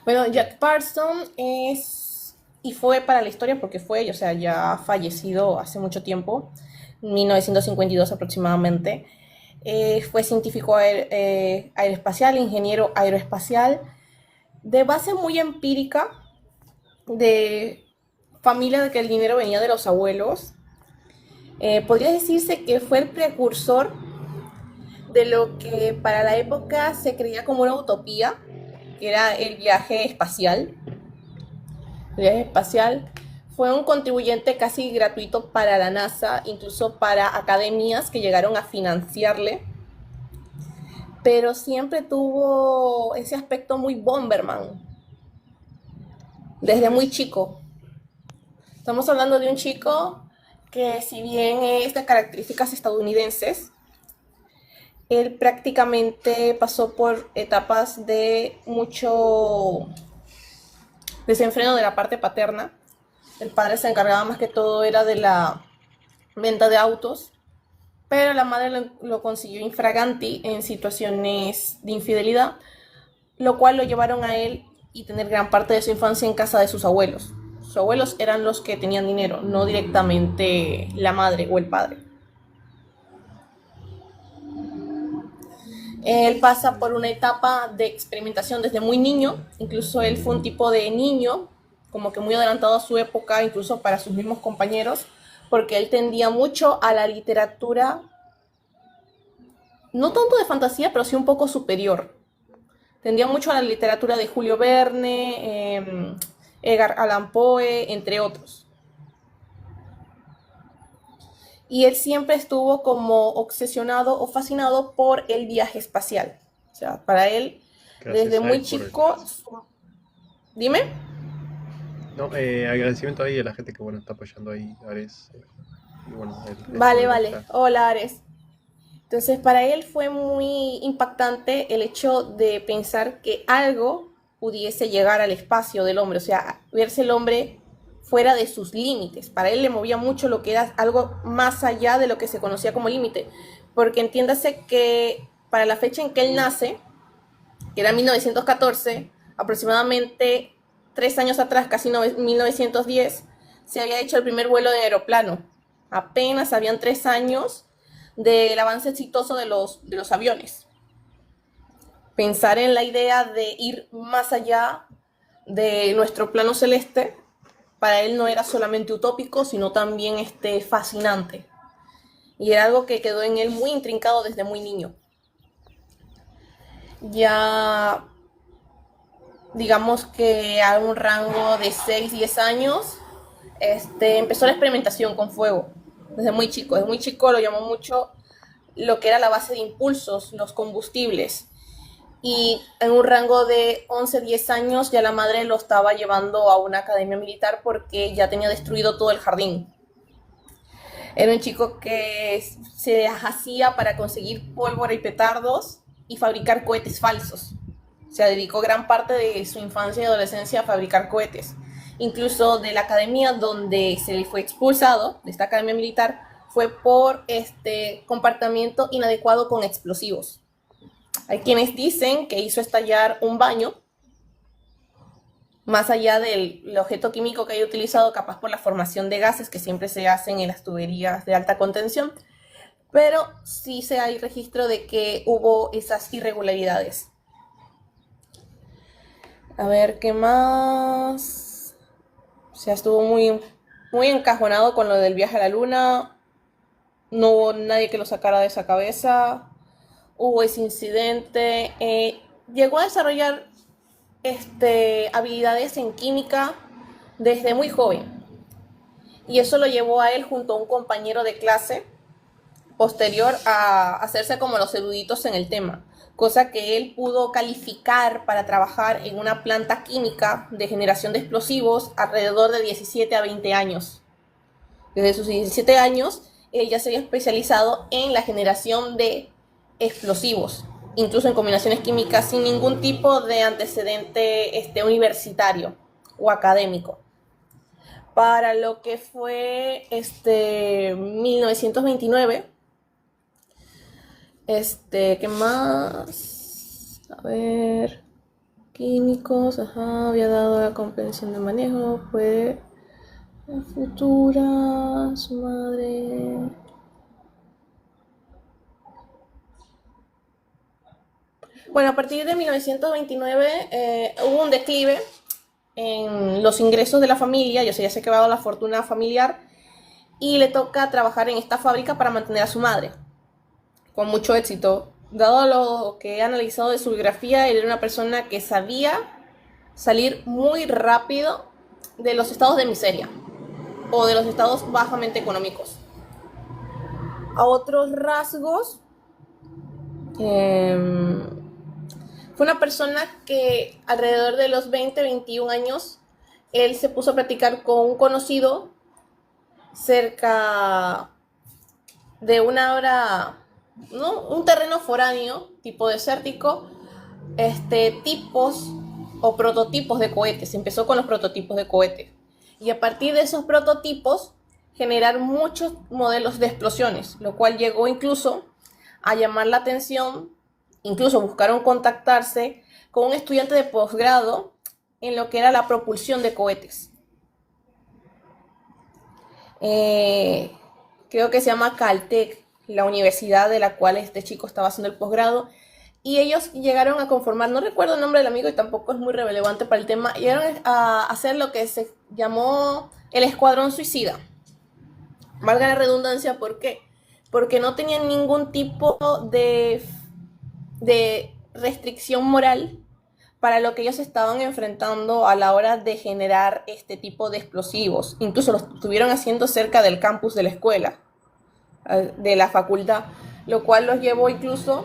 Bueno, Jack Parsons es, y fue para la historia porque fue, o sea, ya fallecido hace mucho tiempo, 1952 aproximadamente. Fue científico aeroespacial, ingeniero aeroespacial, de base muy empírica, de familia de que el dinero venía de los abuelos. Podría decirse que fue el precursor de lo que para la época se creía como una utopía, que era el viaje espacial. El viaje espacial fue un contribuyente casi gratuito para la NASA, incluso para academias que llegaron a financiarle, pero siempre tuvo ese aspecto muy Bomberman, desde muy chico. Estamos hablando de un chico que si bien es de características estadounidenses, él prácticamente pasó por etapas de mucho desenfreno de la parte paterna. El padre se encargaba más que todo era de la venta de autos, pero la madre lo consiguió infraganti en situaciones de infidelidad, lo cual lo llevaron a él y tener gran parte de su infancia en casa de sus abuelos. Sus abuelos eran los que tenían dinero, no directamente la madre o el padre. Él pasa por una etapa de experimentación desde muy niño, incluso él fue un tipo de niño, como que muy adelantado a su época, incluso para sus mismos compañeros, porque él tendía mucho a la literatura, no tanto de fantasía, pero sí un poco superior. Tendía mucho a la literatura de Julio Verne, Edgar Allan Poe, entre otros. Y él siempre estuvo como obsesionado o fascinado por el viaje espacial. O sea, para él, desde Gracias a muy él por el... chico, dime. No, agradecimiento ahí a la gente que bueno está apoyando ahí, Ares. Y bueno, el Vale, pueblo vale. está. Hola, Ares. Entonces, para él fue muy impactante el hecho de pensar que algo pudiese llegar al espacio del hombre, o sea, verse el hombre fuera de sus límites. Para él le movía mucho lo que era algo más allá de lo que se conocía como límite, porque entiéndase que para la fecha en que él nace, que era 1914, aproximadamente 3 años atrás, casi 1910, se había hecho el primer vuelo de aeroplano. Apenas habían 3 años del avance exitoso de los aviones. Pensar en la idea de ir más allá de nuestro plano celeste, para él no era solamente utópico, sino también fascinante. Y era algo que quedó en él muy intrincado desde muy niño. Ya digamos que a un rango de 6 10 años, empezó la experimentación con fuego. Desde muy chico lo llamó mucho lo que era la base de impulsos, los combustibles. Y en un rango de 11 10 años ya la madre lo estaba llevando a una academia militar porque ya tenía destruido todo el jardín. Era un chico que se hacía para conseguir pólvora y petardos y fabricar cohetes falsos. Se dedicó gran parte de su infancia y adolescencia a fabricar cohetes. Incluso de la academia donde se le fue expulsado, de esta academia militar, fue por este comportamiento inadecuado con explosivos. Hay quienes dicen que hizo estallar un baño, más allá del objeto químico que haya utilizado, capaz por la formación de gases que siempre se hacen en las tuberías de alta contención, pero sí se hay registro de que hubo esas irregularidades. A ver, ¿qué más? O sea, estuvo muy, muy encajonado con lo del viaje a la luna. No hubo nadie que lo sacara de esa cabeza. Hubo ese incidente. Llegó a desarrollar habilidades en química desde muy joven. Y eso lo llevó a él junto a un compañero de clase posterior a hacerse como los eruditos en el tema, cosa que él pudo calificar para trabajar en una planta química de generación de explosivos alrededor de 17 a 20 años. Desde sus 17 años, él ya se había especializado en la generación de explosivos, incluso en combinaciones químicas sin ningún tipo de antecedente universitario o académico. Para lo que fue 1929, ¿qué más? A ver. químicos, ajá, había dado la comprensión de manejo, fue la futura, su madre. Bueno, a partir de 1929 hubo un declive en los ingresos de la familia, ya se ha acabado la fortuna familiar y le toca trabajar en esta fábrica para mantener a su madre, con mucho éxito. Dado lo que he analizado de su biografía, él era una persona que sabía salir muy rápido de los estados de miseria o de los estados bajamente económicos. A otros rasgos, fue una persona que alrededor de los 20, 21 años, él se puso a practicar con un conocido cerca de una hora, ¿no? Un terreno foráneo, tipo desértico, tipos o prototipos de cohetes. Empezó con los prototipos de cohetes. Y a partir de esos prototipos, generar muchos modelos de explosiones, lo cual llegó incluso a llamar la atención. Incluso buscaron contactarse con un estudiante de posgrado en lo que era la propulsión de cohetes. Creo que se llama Caltech, la universidad de la cual este chico estaba haciendo el posgrado. Y ellos llegaron a conformar, no recuerdo el nombre del amigo y tampoco es muy relevante para el tema, llegaron a hacer lo que se llamó el Escuadrón Suicida. Valga la redundancia, ¿por qué? Porque no tenían ningún tipo de restricción moral para lo que ellos estaban enfrentando a la hora de generar este tipo de explosivos. Incluso lo estuvieron haciendo cerca del campus de la escuela, de la facultad, lo cual los llevó incluso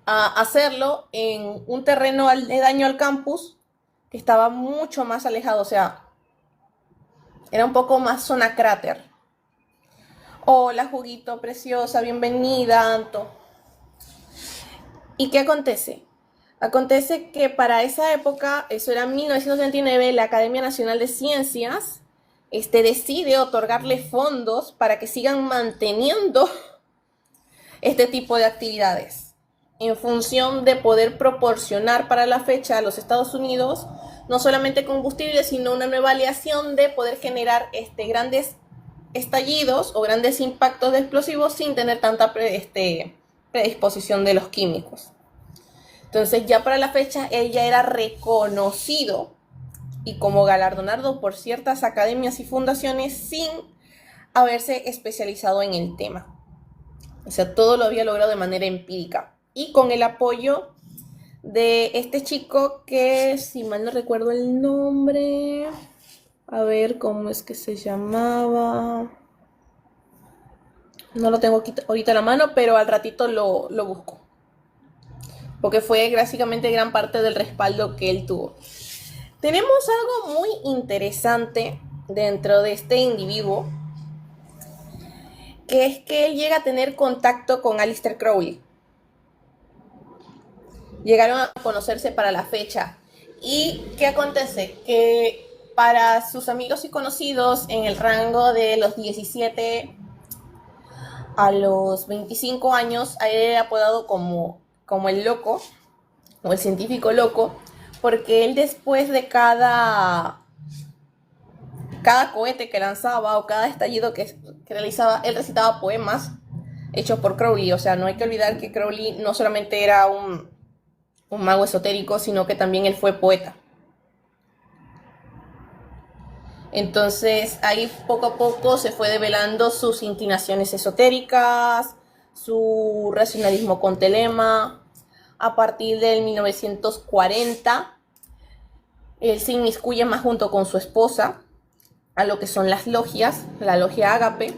a hacerlo en un terreno aledaño al campus que estaba mucho más alejado, o sea, era un poco más zona cráter. Hola, juguito preciosa, bienvenida, Anto. ¿Y qué acontece? Acontece que para esa época, eso era 1929, la Academia Nacional de Ciencias decide otorgarle fondos para que sigan manteniendo este tipo de actividades, en función de poder proporcionar para la fecha a los Estados Unidos no solamente combustible, sino una nueva aleación de poder generar grandes estallidos o grandes impactos de explosivos sin tener tanta predisposición de los químicos. Entonces ya para la fecha él ya era reconocido y como galardonado por ciertas academias y fundaciones sin haberse especializado en el tema. O sea, todo lo había logrado de manera empírica y con el apoyo de este chico que, si mal no recuerdo el nombre, a ver cómo es que se llamaba, no lo tengo ahorita a la mano, pero al ratito lo busco, porque fue básicamente gran parte del respaldo que él tuvo. Tenemos algo muy interesante dentro de este individuo, que es que él llega a tener contacto con Aleister Crowley. Llegaron a conocerse para la fecha. ¿Y qué acontece? Que para sus amigos y conocidos en el rango de los 17 a los 25 años, a él era apodado como el loco, o el científico loco, porque él después de cada cohete que lanzaba o cada estallido que realizaba, él recitaba poemas hechos por Crowley. O sea, no hay que olvidar que Crowley no solamente era un mago esotérico, sino que también él fue poeta. Entonces ahí poco a poco se fue develando sus inclinaciones esotéricas, su racionalismo con telema. A partir del 1940 él se inmiscuye más junto con su esposa a lo que son las logias, la logia Ágape,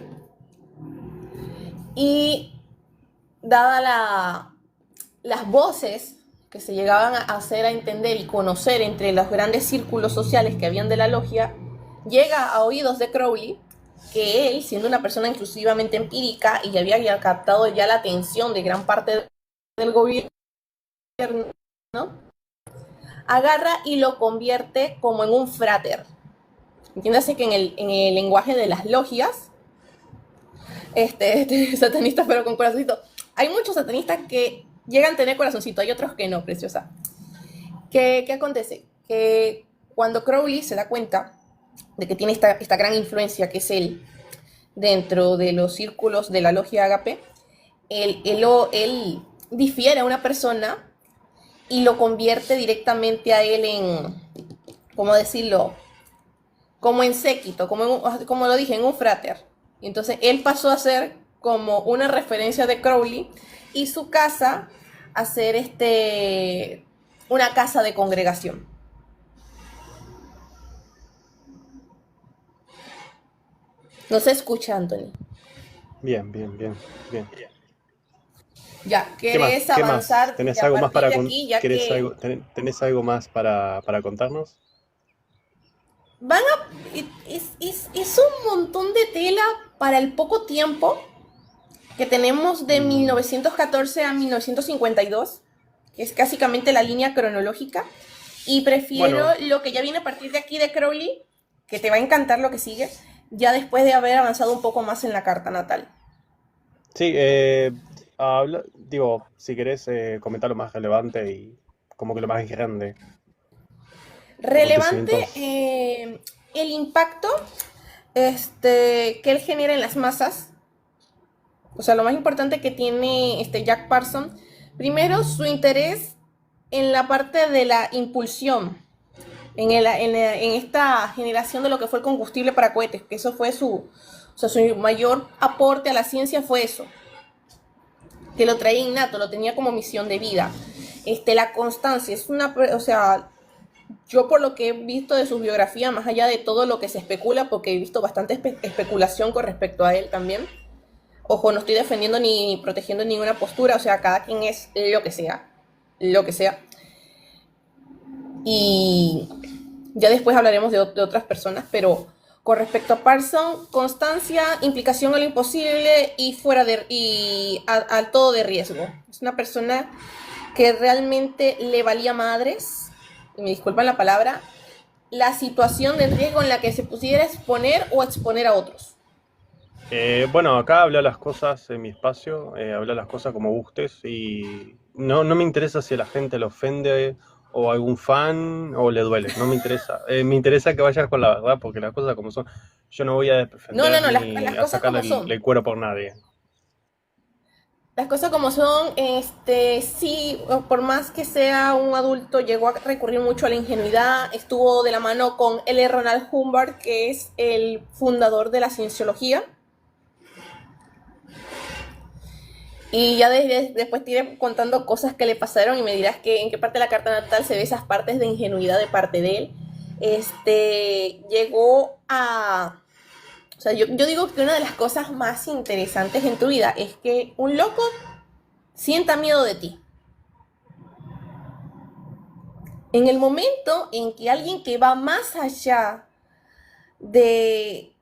y dada las voces que se llegaban a hacer a entender y conocer entre los grandes círculos sociales que habían de la logia, llega a oídos de Crowley que él, siendo una persona exclusivamente empírica y había captado ya la atención de gran parte del gobierno, ¿no?, agarra y lo convierte como en un frater. Entiéndase que en el lenguaje de las logias, satanista pero con corazoncito, hay muchos satanistas que llegan a tener corazoncito, hay otros que no, preciosa. ¿Qué acontece? Que cuando Crowley se da cuenta de que tiene esta gran influencia que es él dentro de los círculos de la logia Agape, él difiere a una persona y lo convierte directamente a él en, ¿cómo decirlo? Como en séquito, como lo dije, en un frater. Y entonces él pasó a ser como una referencia de Crowley y su casa a ser una casa de congregación. No se escucha, Anthony. Bien, bien, bien, bien. Ya, ¿Qué más? ¿querés ¿Qué más? avanzar ¿Tenés a algo más partir para de aquí? Ya ¿querés que tenés algo más para contarnos? van a... es un montón de tela para el poco tiempo que tenemos de Mm, 1914 a 1952, que es básicamente la línea cronológica, y prefiero bueno, lo que ya viene a partir de aquí de Crowley, que te va a encantar lo que sigue, ya después de haber avanzado un poco más en la carta natal. sí, digo, si querés comentar lo más relevante y como que lo más grande, Relevante, acontecimientos. el impacto que él genera en las masas, o sea, lo más importante que tiene Jack Parson, primero su interés en la parte de la impulsión, en esta generación de lo que fue el combustible para cohetes, que eso fue o sea, su mayor aporte a la ciencia fue eso, que lo traía innato, lo tenía como misión de vida. La constancia es o sea, yo por lo que he visto de su biografía, más allá de todo lo que se especula, porque he visto bastante especulación con respecto a él también. Ojo, no estoy defendiendo ni protegiendo ninguna postura, o sea, cada quien es lo que sea, lo que sea. Y ya después hablaremos de otras personas, pero con respecto a Parson, constancia, implicación a lo imposible y al todo de riesgo. Es una persona que realmente le valía madres, y me disculpan la palabra, la situación de riesgo en la que se pudiera exponer o exponer a otros. Bueno, acá habla las cosas en mi espacio, habla las cosas como gustes y no me interesa si a la gente le ofende o a algún fan o le duele, no me interesa. Me interesa que vayas con la verdad porque las cosas como son. Yo no voy a No, no, defender no, ni las a cosas sacarle como son. el cuero por nadie. Las cosas como son, sí, por más que sea un adulto, llegó a recurrir mucho a la ingenuidad, estuvo de la mano con L. Ronald Hubbard, que es el fundador de la cienciología, y ya después te iré contando cosas que le pasaron y me dirás que en qué parte de la carta natal se ve esas partes de ingenuidad de parte de él. Llegó a... O sea, yo digo que una de las cosas más interesantes en tu vida es que un loco sienta miedo de ti. En el momento en que alguien que va más allá de,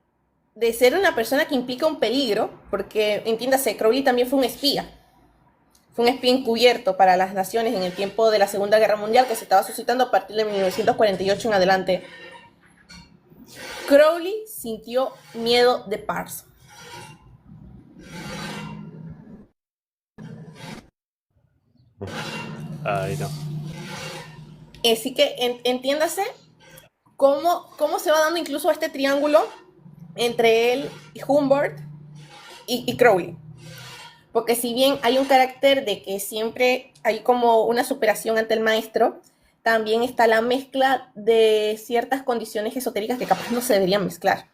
de ser una persona que implica un peligro, porque entiéndase, Crowley también fue un espía encubierto para las naciones en el tiempo de la Segunda Guerra Mundial que se estaba suscitando a partir de 1948 en adelante. Crowley sintió miedo de Parson. Ay, no. Así que entiéndase cómo se va dando incluso este triángulo entre él y Humbert y Crowley. Porque si bien hay un carácter de que siempre hay como una superación ante el maestro, también está la mezcla de ciertas condiciones esotéricas que capaz no se deberían mezclar.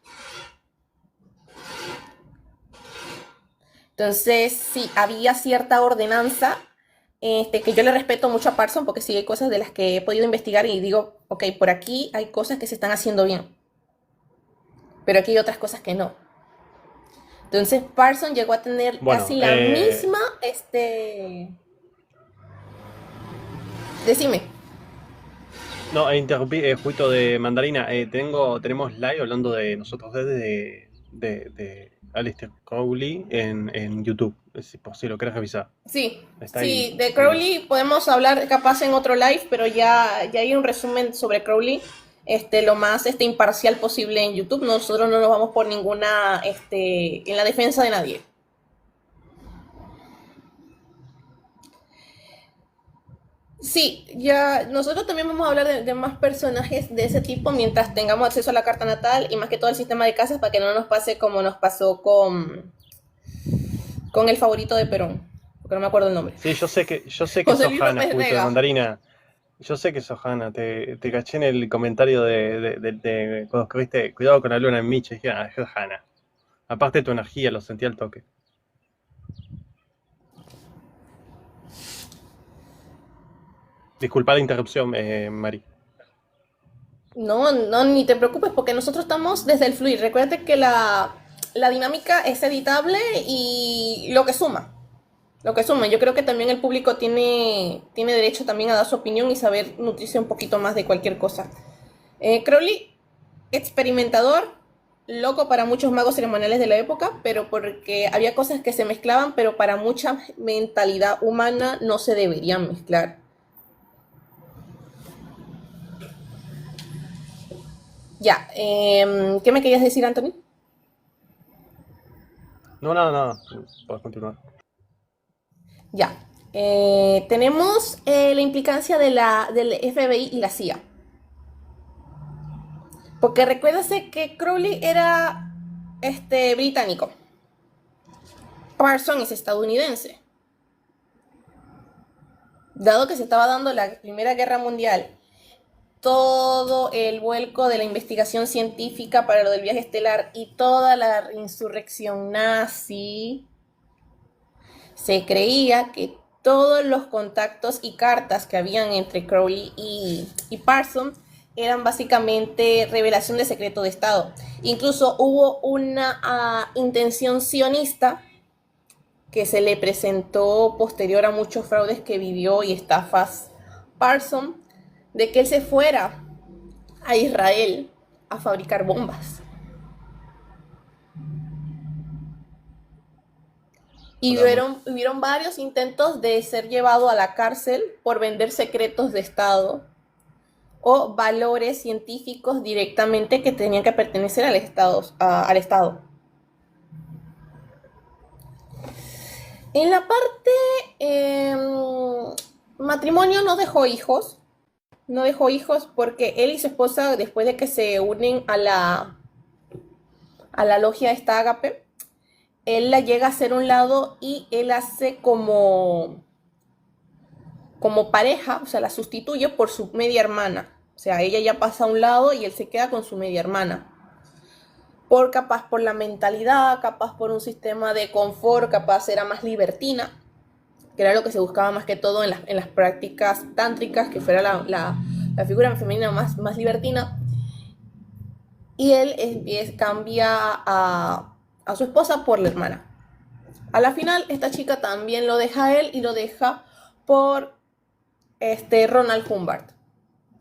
Entonces, sí, había cierta ordenanza que yo le respeto mucho a Parson porque sí hay cosas de las que he podido investigar y digo, ok, por aquí hay cosas que se están haciendo bien, pero aquí hay otras cosas que no. Entonces, Parson llegó a tener Bueno, casi la misma, decime. no, interrumpí, justo de Mandarina. Tenemos live hablando de nosotros de Aleister Crowley en YouTube, si lo querés revisar. Sí, Está ahí. sí, de Crowley podemos hablar capaz en otro live, pero ya hay un resumen sobre Crowley, lo más imparcial posible en YouTube. Nosotros no nos vamos por ninguna, en la defensa de nadie. Sí, ya nosotros también vamos a hablar de más personajes de ese tipo mientras tengamos acceso a la carta natal y más que todo el sistema de casas para que no nos pase como nos pasó con el favorito de Perón, porque no me acuerdo el nombre. Sí, yo sé que José sos Luis Hanna, López justo de Vega. Mandarina. Yo sé que sos Hanna, te caché en el comentario cuando escribiste cuidado con la luna en Miche, dije, es Hanna. Aparte tu energía, lo sentí al toque. Disculpa la interrupción, Mari. No, no, ni te preocupes porque nosotros estamos desde el fluir. Recuerda que la dinámica es editable y lo que suma. Lo que suma. Yo creo que también el público tiene derecho también a dar su opinión y saber nutrirse un poquito más de cualquier cosa. Crowley, experimentador, loco para muchos magos ceremoniales de la época, pero porque había cosas que se mezclaban, pero para mucha mentalidad humana no se deberían mezclar. Ya, ¿qué me querías decir, Anthony? No, nada, nada, puedes continuar. Ya. Tenemos la implicancia del FBI y la CIA. Porque recuérdase que Crowley era británico. Parsons es estadounidense. Dado que se estaba dando la Primera Guerra Mundial, todo el vuelco de la investigación científica para lo del viaje estelar y toda la insurrección nazi, se creía que todos los contactos y cartas que habían entre Crowley y Parsons eran básicamente revelación de secreto de Estado. Incluso hubo una intención sionista que se le presentó posterior a muchos fraudes que vivió y estafas Parsons, de que él se fuera a Israel a fabricar bombas. Y Hola, hubieron varios intentos de ser llevado a la cárcel por vender secretos de Estado o valores científicos directamente que tenían que pertenecer al Estado. En la parte matrimonio no dejó hijos porque él y su esposa, después de que se unen a la logia esta Ágape, él la llega a hacer un lado y él hace como pareja, o sea, la sustituye por su media hermana. O sea, ella ya pasa a un lado y él se queda con su media hermana. Capaz por la mentalidad, capaz por un sistema de confort, capaz era más libertina, que era lo que se buscaba más que todo en las prácticas tántricas, que fuera la figura femenina más libertina. Y él cambia a su esposa por la hermana. A la final, esta chica también lo deja a él y lo deja por Ronald Humbert.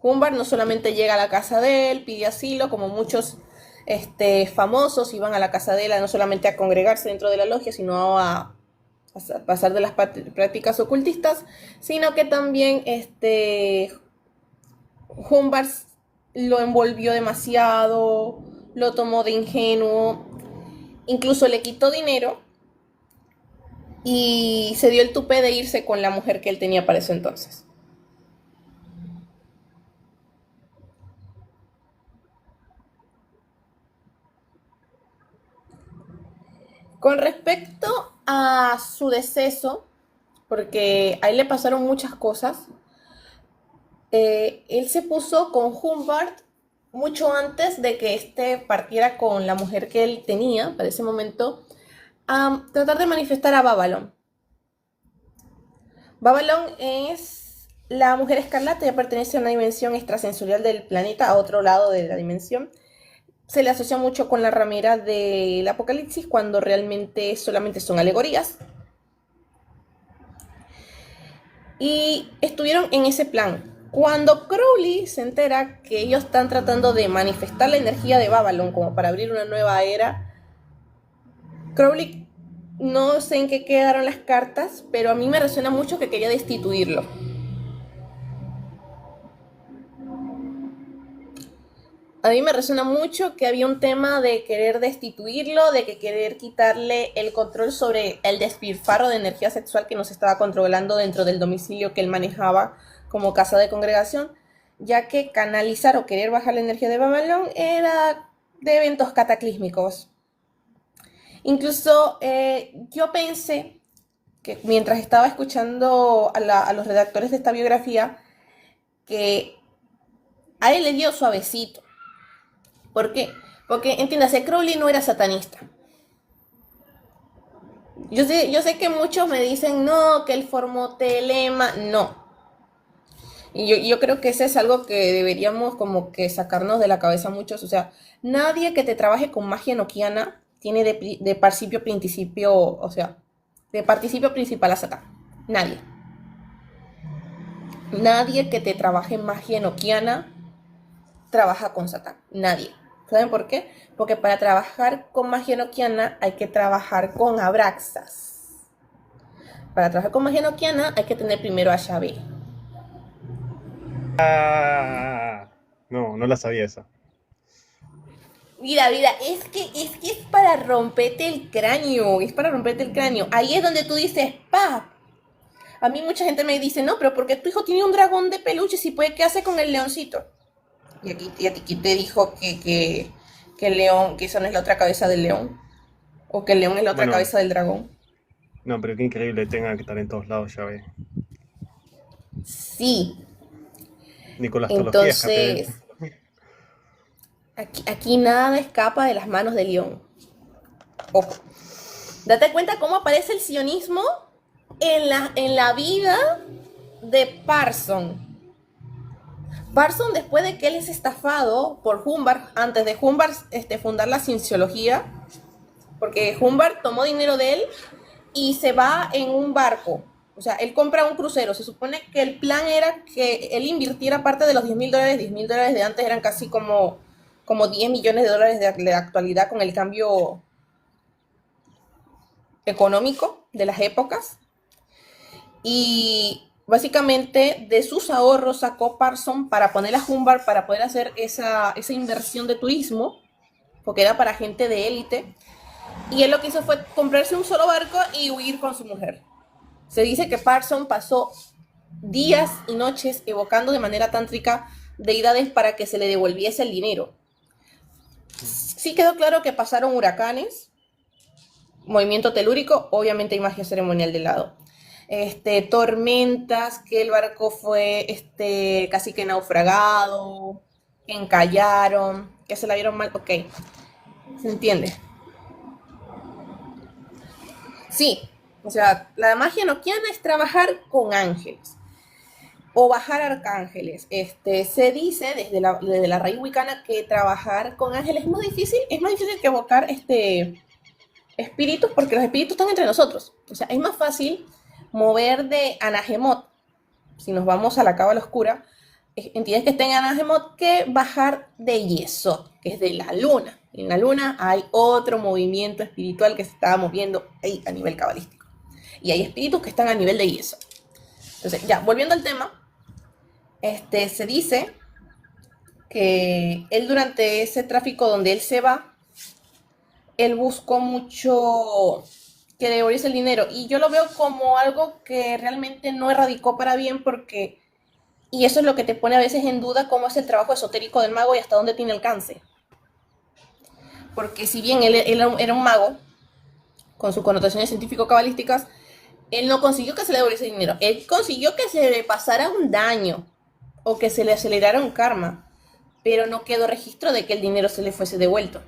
Humbert no solamente llega a la casa de él, pide asilo, como muchos famosos iban a la casa de él no solamente a congregarse dentro de la logia, sino a pasar de las prácticas ocultistas, sino que también Humbert lo envolvió demasiado, lo tomó de ingenuo, incluso le quitó dinero y se dio el tupé de irse con la mujer que él tenía para ese entonces. Con respecto a su deceso, porque a él le pasaron muchas cosas, él se puso con Humbert mucho antes de que partiera con la mujer que él tenía para ese momento, a tratar de manifestar a Babylon. Babylon es la mujer escarlata y pertenece a una dimensión extrasensorial del planeta, a otro lado de la dimensión. Se le asocia mucho con la ramera del Apocalipsis, cuando realmente solamente son alegorías. Y estuvieron en ese plan. Cuando Crowley se entera que ellos están tratando de manifestar la energía de Babylon como para abrir una nueva era, Crowley, no sé en qué quedaron las cartas, pero a mí me resuena mucho que quería destituirlo. A mí me resuena mucho que había un tema de querer destituirlo, de que querer quitarle el control sobre el despilfarro de energía sexual que nos estaba controlando dentro del domicilio que él manejaba como casa de congregación, ya que canalizar o querer bajar la energía de Babalón era de eventos cataclísmicos. Incluso yo pensé que mientras estaba escuchando a los redactores de esta biografía, que a él le dio suavecito. ¿Por qué? Porque, entiéndase, Crowley no era satanista. Yo sé que muchos me dicen, no, que él formó telema, no. Y yo creo que ese es algo que deberíamos como que sacarnos de la cabeza muchos. O sea, nadie que te trabaje con magia enoquiana tiene de principio, o sea, de participio principal a Satán. Nadie. Nadie que te trabaje magia enoquiana trabaja con Satán. Nadie. ¿Saben por qué? Porque para trabajar con magia enoquiana hay que trabajar con Abraxas. Para trabajar con magia enoquiana hay que tener primero a Yahvé. No, no la sabía esa. Mira, es para romperte el cráneo, es para romperte el cráneo. Ahí es donde tú dices, pa. A mí mucha gente me dice, no, pero porque tu hijo tiene un dragón de peluche, si puede, ¿qué hace con el leoncito? Y a ti te dijo que el león, que esa no es la otra cabeza del león, o que el león es la otra Bueno, cabeza del dragón. no, pero qué increíble tenga que estar en todos lados, ya ve. Sí, Nicolastología, escapé. entonces aquí nada escapa de las manos de León. Ojo. Date cuenta cómo aparece el sionismo en la vida de Parson. Parson, después de que él es estafado por Humbert, antes de Humbert fundar la cienciología, porque Humbert tomó dinero de él y se va en un barco. O sea, él compra un crucero. Se supone que el plan era que él invirtiera parte de los $10,000. $10,000 de antes eran casi como 10 millones de dólares de actualidad con el cambio económico de las épocas. Y básicamente de sus ahorros sacó Parson para poner a Humbert para poder hacer esa inversión de turismo, porque era para gente de élite. Y él lo que hizo fue comprarse un solo barco y huir con su mujer. Se dice que Parson pasó días y noches evocando de manera tántrica deidades para que se le devolviese el dinero. Sí quedó claro que pasaron huracanes, movimiento telúrico, obviamente hay magia ceremonial de lado. Tormentas, que el barco fue casi que naufragado, que encallaron, que se la vieron mal, ok, ¿se entiende? Sí, o sea, la magia enoquiana es trabajar con ángeles o bajar arcángeles. Se dice desde la raíz wicana que trabajar con ángeles es más difícil que evocar espíritus, porque los espíritus están entre nosotros. O sea, es más fácil mover de Anagemot, si nos vamos a la cábala oscura, entidades que estén en Anagemot, que bajar de Yesod, que es de la luna. En la luna hay otro movimiento espiritual que se está moviendo ahí a nivel cabalístico. Y hay espíritus que están a nivel de Yesod. Entonces, ya, volviendo al tema, se dice que él durante ese tráfico donde él se va, él buscó mucho que devolviese el dinero. Y yo lo veo como algo que realmente no erradicó para bien porque... Y eso es lo que te pone a veces en duda cómo es el trabajo esotérico del mago y hasta dónde tiene alcance. Porque si bien él era un mago, con sus connotaciones científico-cabalísticas, él no consiguió que se le devolviese dinero. Él consiguió que se le pasara un daño o que se le acelerara un karma, pero no quedó registro de que el dinero se le fuese devuelto.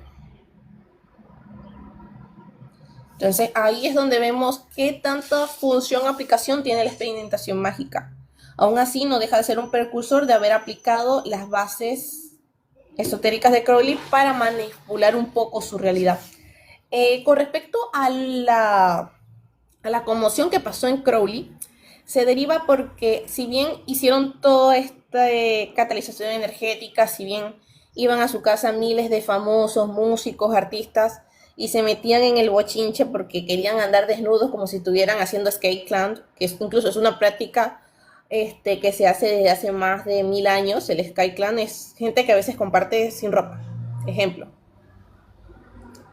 Entonces ahí es donde vemos qué tanta función o aplicación tiene la experimentación mágica. Aún así no deja de ser un precursor de haber aplicado las bases esotéricas de Crowley para manipular un poco su realidad. Con respecto a la conmoción que pasó en Crowley, se deriva porque si bien hicieron toda esta catalización energética, si bien iban a su casa miles de famosos músicos, artistas, y se metían en el bochinche porque querían andar desnudos como si estuvieran haciendo skate clan, que incluso es una práctica que se hace desde hace más de 1000 años. El skate clan es gente que a veces comparte sin ropa. Ejemplo.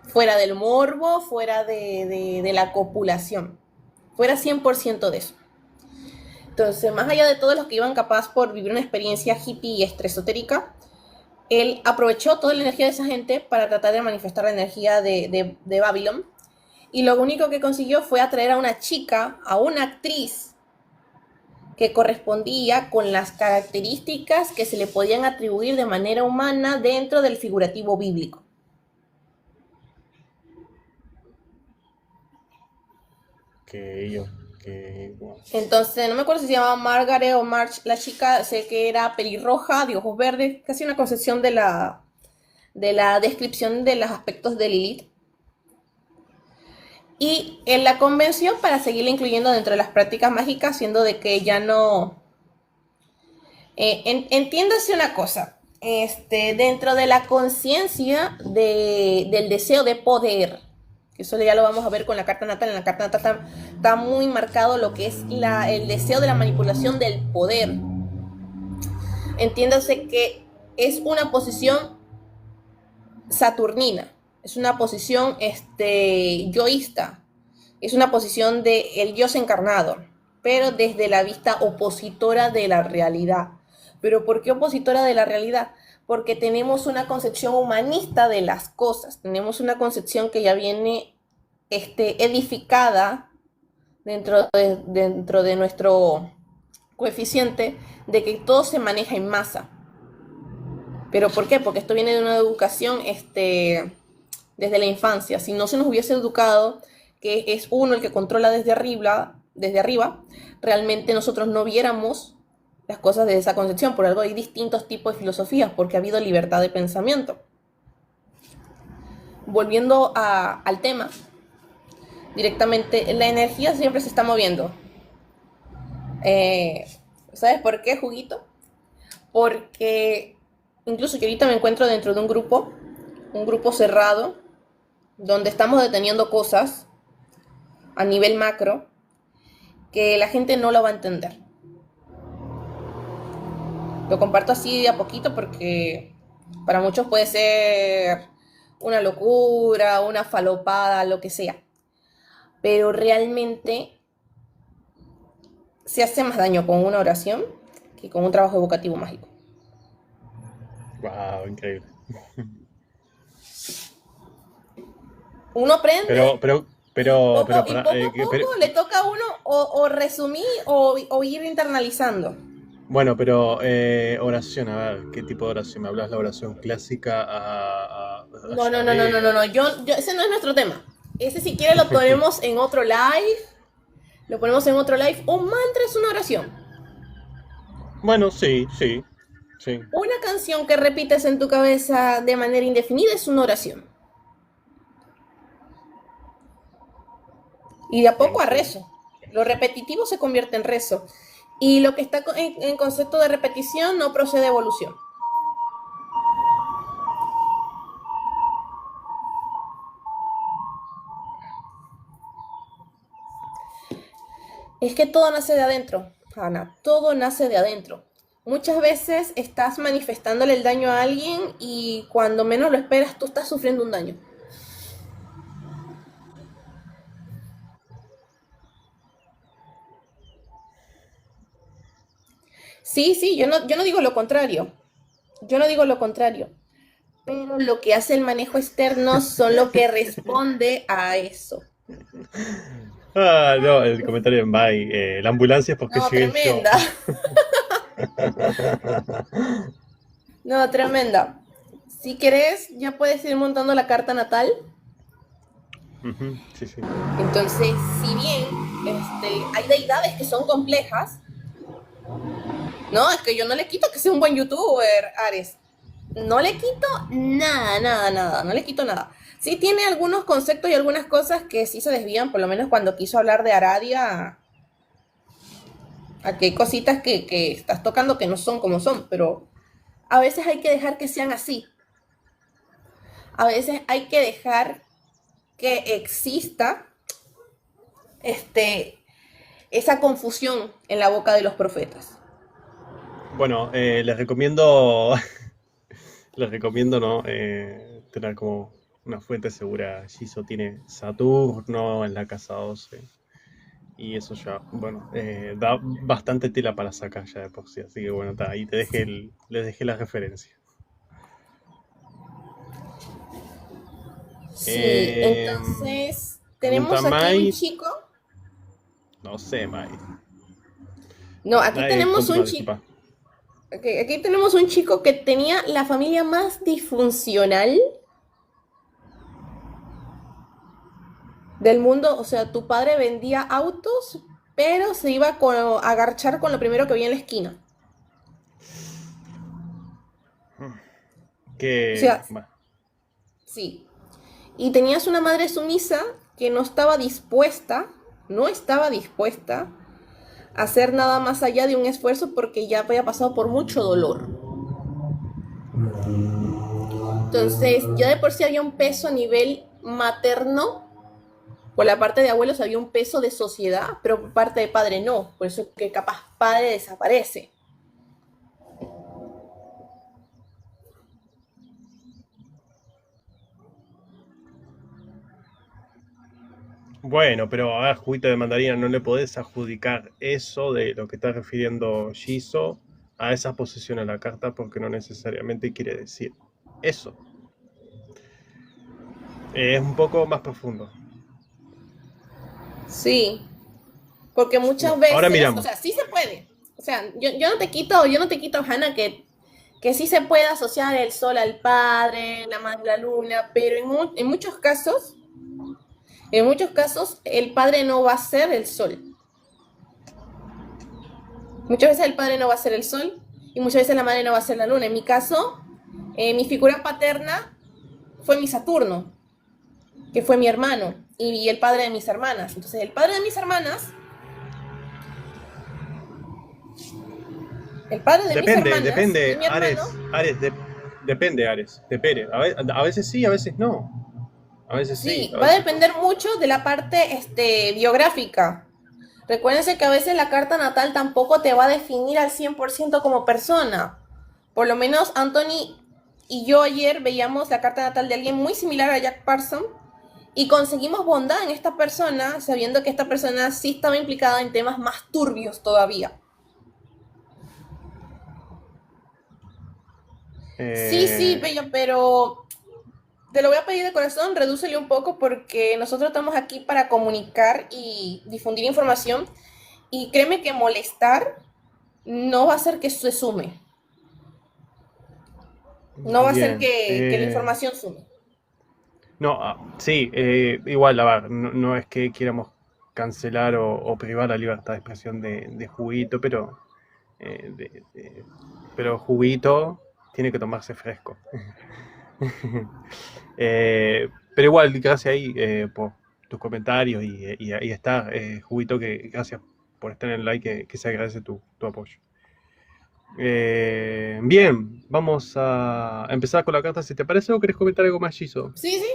Fuera del morbo, fuera de la copulación. Fuera 100% de eso. Entonces, más allá de todos los que iban capaz por vivir una experiencia hippie y estresotérica, él aprovechó toda la energía de esa gente para tratar de manifestar la energía de Babylon. Y lo único que consiguió fue atraer a una chica, a una actriz que correspondía con las características que se le podían atribuir de manera humana dentro del figurativo bíblico. Wow. Entonces, no me acuerdo si se llamaba Margaret o March, la chica, sé que era pelirroja, de ojos verdes, casi una concepción de la descripción de los aspectos de Lilith. Y él la convenció para seguirla incluyendo dentro de las prácticas mágicas, siendo de que ya no... entiéndase una cosa, dentro de la conciencia del deseo de poder, que eso ya lo vamos a ver con la carta natal. En la carta natal está muy marcado lo que es el deseo de la manipulación del poder. Entiéndase que es una posición saturnina, es una posición yoísta, es una posición del dios encarnado, pero desde la vista opositora de la realidad. ¿Pero por qué opositora de la realidad? Porque tenemos una concepción humanista de las cosas, tenemos una concepción que ya viene edificada dentro de nuestro coeficiente de que todo se maneja en masa. ¿Pero por qué? Porque esto viene de una educación desde la infancia. Si no se nos hubiese educado que es uno el que controla desde arriba, realmente nosotros no viéramos las cosas desde esa concepción. Por algo hay distintos tipos de filosofías, porque ha habido libertad de pensamiento. Volviendo al tema, directamente, la energía siempre se está moviendo. ¿Sabes por qué, Juguito? Porque incluso yo ahorita me encuentro dentro de un grupo cerrado, donde estamos deteniendo cosas a nivel macro que la gente no lo va a entender. Lo comparto así de a poquito porque para muchos puede ser una locura, una falopada, lo que sea. Pero realmente se hace más daño con una oración que con un trabajo evocativo mágico. Wow, increíble. Uno aprende Pero, y para, poco a poco le toca a uno o resumir o ir internalizando. bueno, pero oración, a ver, ¿qué tipo de oración? ¿Me hablas la oración clásica a No, no, no, no, no, Yahvé? no, no. Ese no es nuestro tema. Ese si quiere lo ponemos en otro live. Lo ponemos en otro live. Un mantra es una oración. Bueno, sí, sí, sí. Una canción que repites en tu cabeza de manera indefinida es una oración. Y de a poco a Ok. rezo. Lo repetitivo se convierte en rezo. Y lo que está en concepto de repetición no procede de evolución. Es que todo nace de adentro, Ana. Todo nace de adentro. Muchas veces estás manifestándole el daño a alguien y cuando menos lo esperas tú estás sufriendo un daño. Sí, sí, yo no digo lo contrario. Yo no digo lo contrario. Pero lo que hace el manejo externo son lo que responde a eso. Ah, no, el comentario en bye. La ambulancia es porque No, llegué yo. tremenda. No, tremenda. Si querés, ya puedes ir montando la carta natal. Ujú, sí, sí. Entonces, si bien hay deidades que son complejas, no, es que yo no le quito que sea un buen youtuber, Ares. No le quito nada, nada, nada, no le quito nada. Sí tiene algunos conceptos y algunas cosas que sí se desvían, por lo menos cuando quiso hablar de Aradia, aquí hay cositas que estás tocando que no son como son, pero a veces hay que dejar que sean así. A veces hay que dejar que exista esa confusión en la boca de los profetas. Bueno, les recomiendo, ¿no? Tener como una fuente segura. Shizo tiene Saturno en la casa 12. Y eso ya, bueno, da bastante tela para sacar ya de por sí. Así que bueno, está, ahí te dejé les dejé la referencia. Sí, Eh, entonces Pregunta tenemos aquí un Mai. chico. No sé, Mai. No, aquí tenemos un Continúa, chico. disculpa. Aquí tenemos un chico que tenía la familia más disfuncional del mundo. O sea, tu padre vendía autos, pero se iba a agarchar con lo primero que veía en la esquina. O Que, sea, bueno, sí. Y tenías una madre sumisa que no estaba dispuesta a hacer nada más allá de un esfuerzo porque ya había pasado por mucho dolor. Entonces, ya de por sí había un peso a nivel materno. Por la parte de abuelos había un peso de sociedad, pero por parte de padre no. Por eso que capaz padre desaparece. bueno, pero a juguito de mandarina no le podés adjudicar eso de lo que está refiriendo Shizo a esa posición en la carta porque no necesariamente quiere decir eso. Es un poco más profundo. Sí, porque muchas No, ahora veces, o miramos. sea, sí se puede. O sea, yo no te quito, Hannah, que sí se puede asociar el sol al padre, la madre a la luna, pero en muchos casos, el padre no va a ser el sol. Muchas veces el padre no va a ser el sol y muchas veces la madre no va a ser la luna. En mi caso, mi figura paterna fue mi Saturno, que fue mi hermano, y el padre de mis hermanas. Entonces, el padre de mis hermanas, el padre de mis Depende, hermanas y depende, mi hermano, Depende, Ares, depende. A veces sí, a veces no. A veces sí, sí, a va a veces no. depender mucho de la parte biográfica. Recuérdense que a veces la carta natal tampoco te va a definir al 100% como persona. Por lo menos Anthony y yo ayer veíamos la carta natal de alguien muy similar a Jack Parson y conseguimos bondad en esta persona, sabiendo que esta persona sí estaba implicada en temas más turbios todavía. Sí, sí, Eh, Bello, pero te lo voy a pedir de corazón, redúcele un poco porque nosotros estamos aquí para comunicar y difundir información y créeme que molestar no va a hacer que se sume, no va a hacer Bien. que la información sume. No, sí, igual, a ver, no, no es que quieramos cancelar o privar la libertad de expresión de Juguito, eh, de- de- pero Juguito tiene que tomarse fresco. Pero igual, gracias ahí por tus comentarios y ahí está, Juguito, que gracias por estar en el like, que se agradece tu apoyo. Bien, vamos a empezar con la carta, si te parece, o querés comentar algo más, Giso. Sí, sí.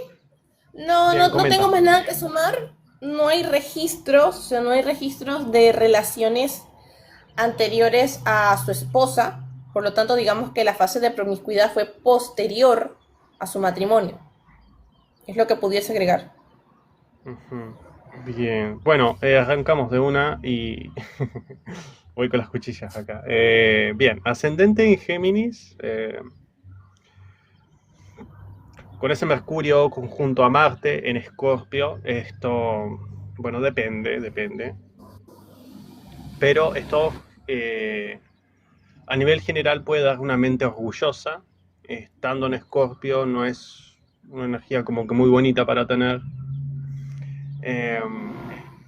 No, Bien, no, no tengo comenta. más nada que sumar. No hay registros, o sea, no hay registros de relaciones anteriores a su esposa. Por lo tanto, digamos que la fase de promiscuidad fue posterior a su matrimonio. Es lo que pudiese agregar. Ujú. Bien, bueno, arrancamos de una y voy con las cuchillas acá. Bien, ascendente en Géminis, con ese Mercurio conjunto a Marte en Escorpio, esto, bueno, depende, pero esto a nivel general puede dar una mente orgullosa. Estando en Escorpio no es una energía como que muy bonita para tener.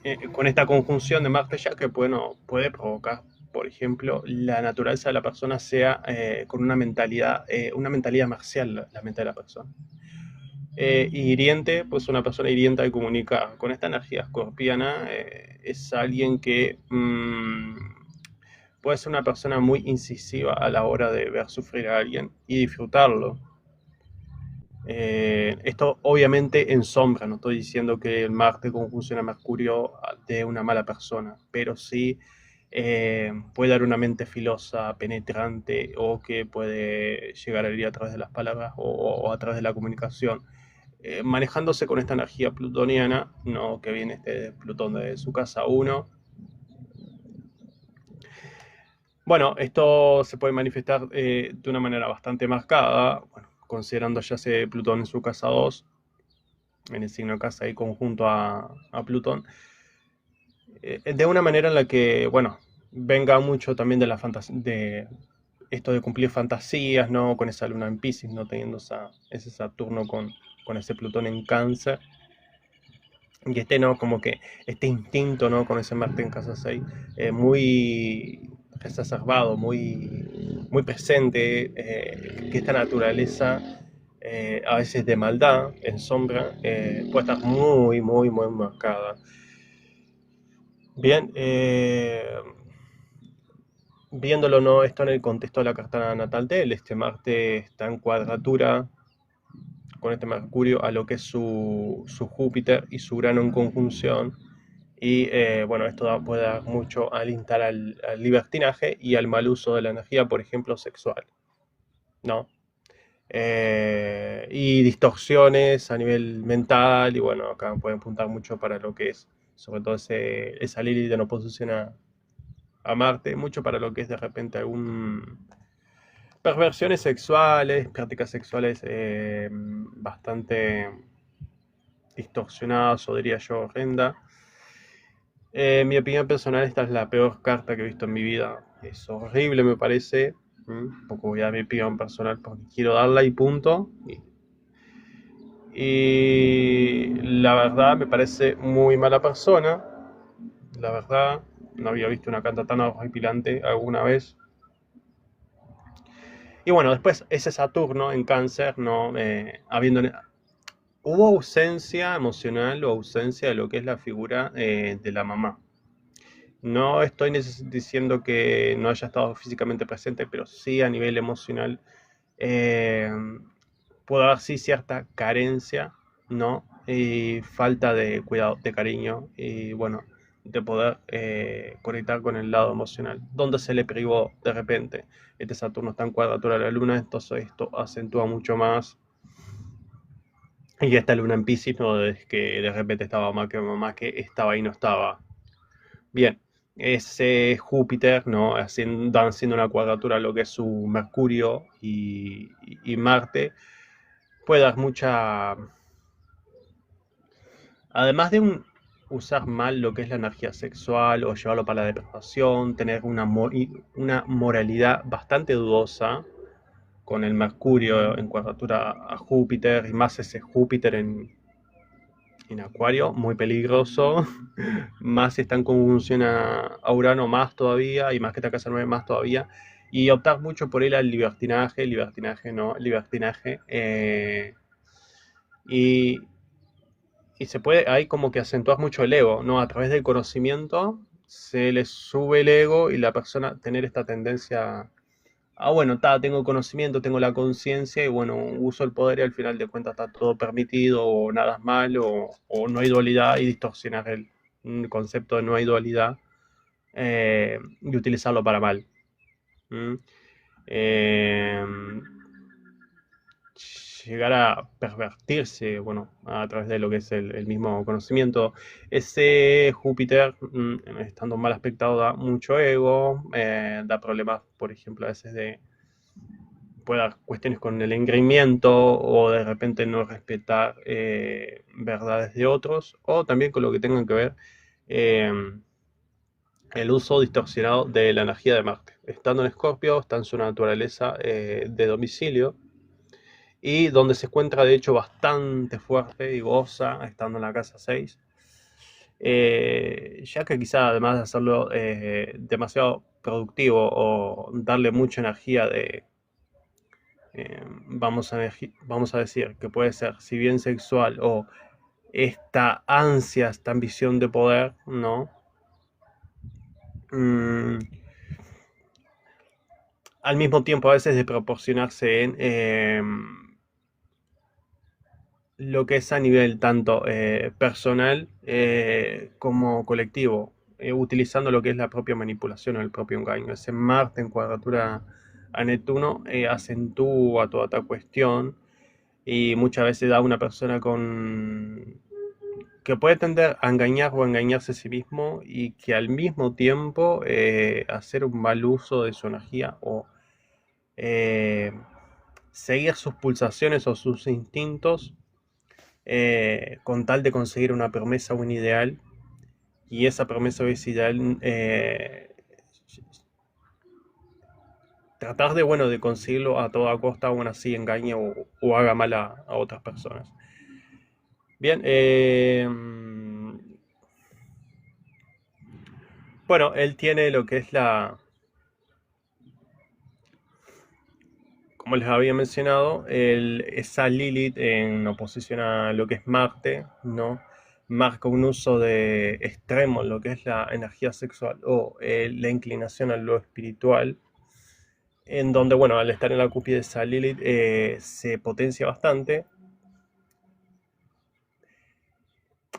Eh, con esta conjunción de Marte ya que bueno, puede provocar, por ejemplo, la naturaleza de la persona sea con una mentalidad marcial, la mente de la persona. Hiriente, pues una persona hiriente al comunicar. Con esta energía escorpiana es alguien que puede ser una persona muy incisiva a la hora de ver sufrir a alguien y disfrutarlo. Esto obviamente en sombra, no estoy diciendo que el Marte conjunción a Mercurio de una mala persona, pero sí puede dar una mente filosa, penetrante o que puede llegar a herir a través de las palabras o a través de la comunicación. manejándose con esta energía plutoniana, ¿no? Que viene de Plutón de su casa 1. Bueno, esto se puede manifestar de una manera bastante marcada, bueno, considerando ya ese Plutón en su casa 2, en el signo de casa y conjunto a Plutón, de una manera en la que, bueno, venga mucho también de la fantasía, de esto de cumplir fantasías, ¿no? Con esa luna en Piscis, no teniendo ese Saturno con ese Plutón en Cáncer. Y ¿no? Como que este instinto, ¿no? Con ese Marte en casa 6, muy exacerbado, muy presente, que esta naturaleza, a veces de maldad, en sombra, puede estar muy marcada. Bien, viéndolo, ¿no? Esto en el contexto de la carta natal de él, este Marte está en cuadratura con este Mercurio a lo que es su Júpiter y su Urano en conjunción. Y bueno, esto puede dar mucho al instar al libertinaje y al mal uso de la energía, por ejemplo, sexual, ¿no? Y distorsiones a nivel mental, y bueno, acá pueden apuntar mucho para lo que es, sobre todo esa Lilith en oposición a Marte, mucho para lo que es de repente algún perversiones sexuales, prácticas sexuales bastante distorsionadas, o diría yo, horrenda. En mi opinión personal, esta es la peor carta que he visto en mi vida. Es horrible, me parece. Un poco voy a dar mi opinión personal porque quiero darla y punto. Y la verdad me parece muy mala persona. La verdad, no había visto una carta tan horripilante alguna vez. Y bueno, después ese Saturno en Cáncer, ¿no? Hubo ausencia emocional o ausencia de lo que es la figura de la mamá. No estoy diciendo que no haya estado físicamente presente, pero sí a nivel emocional eh, puede haber sí cierta carencia, ¿no? Y falta de cuidado, de cariño y bueno, de poder conectar con el lado emocional, donde se le privó de repente. Este Saturno está en cuadratura de la Luna, entonces esto acentúa mucho más. Y esta Luna en Piscis, ¿no? Es que de repente estaba más que mamá, que estaba y no estaba. Bien, ese Júpiter, ¿no? Haciendo una cuadratura a lo que es su Mercurio y Marte, puede dar mucha. Además de usar mal lo que es la energía sexual o llevarlo para la depravación, tener una moralidad bastante dudosa con el Mercurio en cuadratura a Júpiter y más ese Júpiter en Acuario, muy peligroso. Más si está en conjunción a Urano, más todavía, y más que está casa 9, más todavía. Y optar mucho por él al libertinaje, no, libertinaje. Y, y se puede, hay como que acentuar mucho el ego, ¿no? A través del conocimiento se le sube el ego y la persona tener esta tendencia bueno, tengo conocimiento, tengo la conciencia y bueno, uso el poder y al final de cuentas está todo permitido o nada es malo o no hay dualidad y distorsionar el concepto de no hay dualidad y utilizarlo para mal. ¿Mm? Eh, Llegar a pervertirse, bueno, a través de lo que es el mismo conocimiento. Ese Júpiter, estando mal aspectado, da mucho ego, da problemas, por ejemplo, a veces puede dar cuestiones con el engreimiento o de repente no respetar verdades de otros, o también con lo que tengan que ver eh, el uso distorsionado de la energía de Marte. Estando en Escorpio, está en su naturaleza de domicilio y donde se encuentra de hecho bastante fuerte y goza estando en la casa 6, ya que quizá además de hacerlo demasiado productivo o darle mucha energía vamos a decir que puede ser, si bien sexual o esta ansia, esta ambición de poder, ¿no? Mm, Al mismo tiempo a veces de proporcionarse en lo que es a nivel tanto personal como colectivo, utilizando lo que es la propia manipulación o el propio engaño. Ese Marte en cuadratura a Neptuno acentúa toda esta cuestión y muchas veces da una persona que puede tender a engañar o a engañarse a sí mismo y que al mismo tiempo hacer un mal uso de su energía o eh, seguir sus pulsaciones o sus instintos con tal de conseguir una promesa o un ideal, y esa promesa o ese ideal tratar de, bueno, de conseguirlo a toda costa, aún así engañe o haga mal a otras personas. Bien, bueno, él tiene lo que es como les había mencionado, esa Lilith en oposición a lo que es Marte, ¿no? Marca un uso de extremo en lo que es la energía sexual o la inclinación a lo espiritual, en donde, bueno, al estar en la cúspide de esa Lilith se potencia bastante,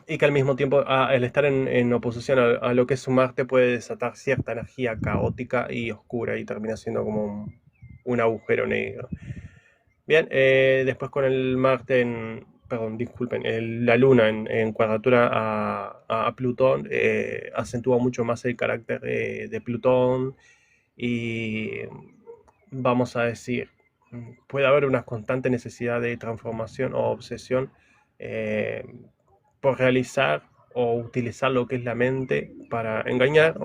y que al mismo tiempo, al estar en oposición a lo que es su Marte, puede desatar cierta energía caótica y oscura y termina siendo como un agujero negro. Bien, después con el Marte perdón, disculpen, la Luna en cuadratura a Plutón, acentúa mucho más el carácter de Plutón y vamos a decir, puede haber una constante necesidad de transformación o obsesión eh, por realizar o utilizar lo que es la mente para engañar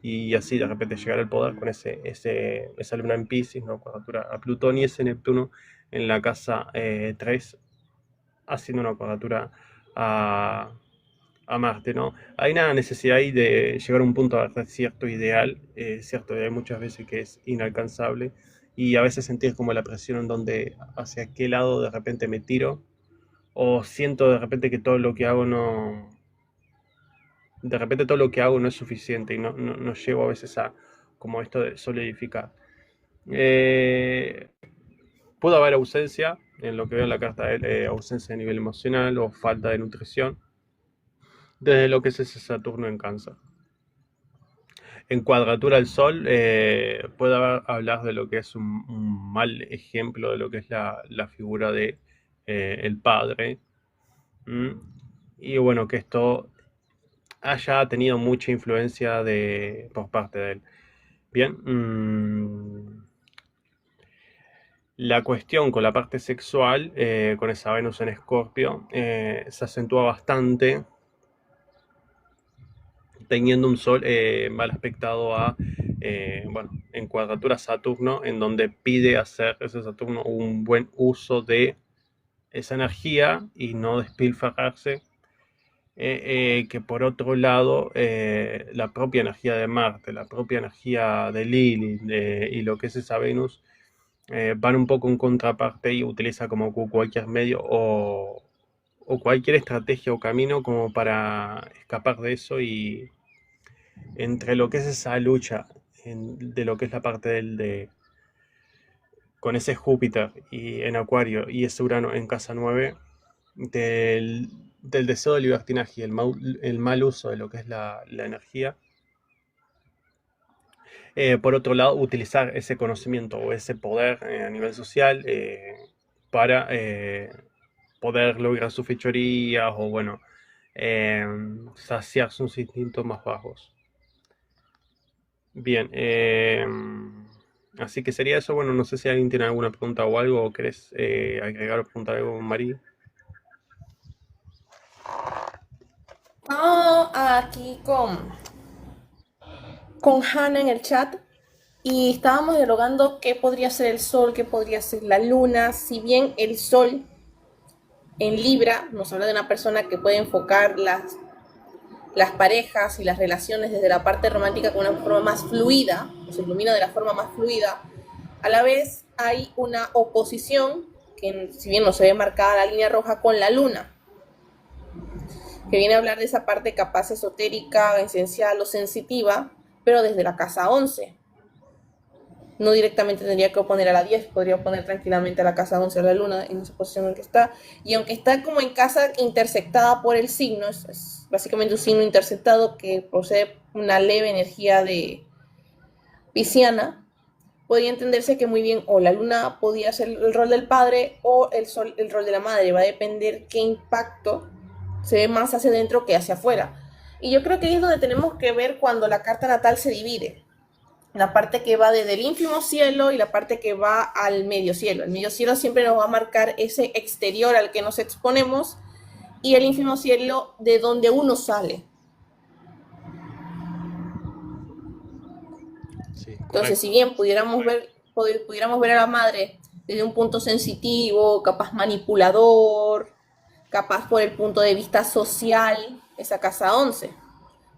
y así de repente llegar al poder con esa luna en Piscis, ¿no? Cuadratura a Plutón, y ese Neptuno en la casa 3 haciendo una cuadratura a, a Marte, ¿no? Hay una necesidad ahí de llegar a un punto de cierto ideal, cierto ideal muchas veces que es inalcanzable, y a veces sentir como la presión en donde hacia qué lado de repente me tiro, o siento de repente que todo lo que hago no, de repente todo lo que hago no es suficiente y no llego a veces a como esto de solidificar. Eh, Pudo haber ausencia, en lo que veo en la carta, ausencia a nivel emocional o falta de nutrición, desde lo que es ese Saturno en Cáncer. En cuadratura al Sol, puede hablar de lo que es un mal ejemplo de lo que es la figura de el padre. ¿Mm? Y bueno, que esto haya tenido mucha influencia por parte de él. Bien, la cuestión con la parte sexual, con esa Venus en Escorpio, se acentúa bastante teniendo un Sol mal aspectado bueno, en cuadratura Saturno, en donde pide hacer ese Saturno un buen uso de esa energía y no despilfarrarse. Que por otro lado, la propia energía de Marte, la propia energía de Lilith y lo que es esa Venus, van un poco en contraparte y utiliza como cualquier medio o cualquier estrategia o camino como para escapar de eso, y entre lo que es esa lucha de lo que es la parte con ese Júpiter y en Acuario y ese Urano en casa 9, del deseo de libertinaje y el mal uso de lo que es la energía. Por otro lado, utilizar ese conocimiento o ese poder a nivel social para poder lograr sus fechorías o, bueno, saciar sus instintos más bajos. Bien, así que sería eso. Bueno, no sé si alguien tiene alguna pregunta o algo, o querés agregar o preguntar algo, María. Aquí con Hannah en el chat y estábamos dialogando qué podría ser el Sol, qué podría ser la Luna. Si bien el Sol en Libra nos habla de una persona que puede enfocar las parejas y las relaciones desde la parte romántica con una forma más fluida, se ilumina de la forma más fluida, a la vez hay una oposición, que si bien no se ve marcada la línea roja, con la Luna, que viene a hablar de esa parte capaz esotérica, esencial o sensitiva, pero desde la casa 11. No directamente tendría que oponer a la 10, podría oponer tranquilamente a la casa 11 a la Luna en esa posición en que está. Y aunque está como en casa intersectada por el signo, es básicamente un signo intersectado que posee una leve energía de pisciana, podría entenderse que muy bien o la luna podía ser el rol del padre o el sol el rol de la madre. Va a depender qué impacto se ve más hacia adentro que hacia afuera. Y yo creo que ahí es donde tenemos que ver cuando la carta natal se divide. La parte que va desde el ínfimo cielo y la parte que va al medio cielo. El medio cielo siempre nos va a marcar ese exterior al que nos exponemos y el ínfimo cielo de donde uno sale. Sí, Entonces, correcto. si bien pudiéramos ver a la madre desde un punto sensitivo, capaz manipulador, capaz por el punto de vista social, esa casa 11.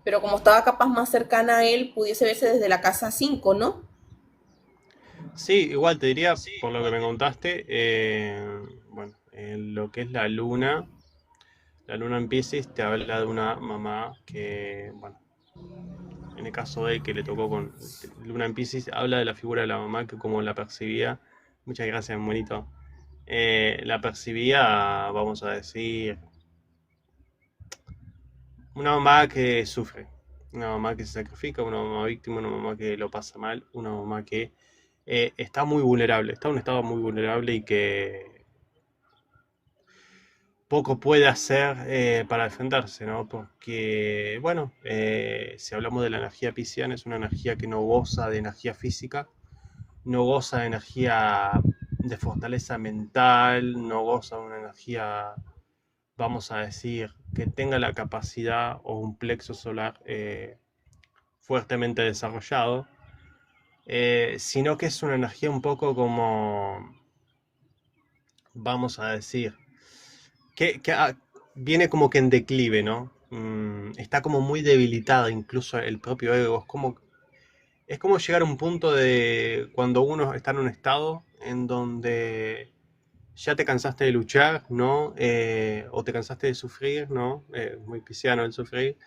Pero como estaba capaz más cercana a él, pudiese verse desde la casa 5, ¿no? Sí, igual te diría, por lo que me contaste, bueno, lo que es la luna en Piscis te habla de una mamá que, bueno, en el caso de él que le tocó con luna en Piscis, habla de la figura de la mamá que como la percibía, muchas gracias, bonito, la percibía, vamos a decir, una mamá que sufre, una mamá que se sacrifica, una mamá víctima, una mamá que lo pasa mal, una mamá que está muy vulnerable, está en un estado muy vulnerable y que poco puede hacer para defenderse, ¿no? Porque, bueno, si hablamos de la energía pisciana, es una energía que no goza de energía física, no goza de energía de fortaleza mental, no goza de una energía, vamos a decir, que tenga la capacidad o un plexo solar fuertemente desarrollado, sino que es una energía un poco como, vamos a decir, que viene como que en declive, ¿no? Está como muy debilitada, incluso el propio ego. Es como llegar a un punto de cuando uno está en un estado en donde ya te cansaste de luchar, ¿no? O te cansaste de sufrir, ¿no? Muy pisciano el sufrir.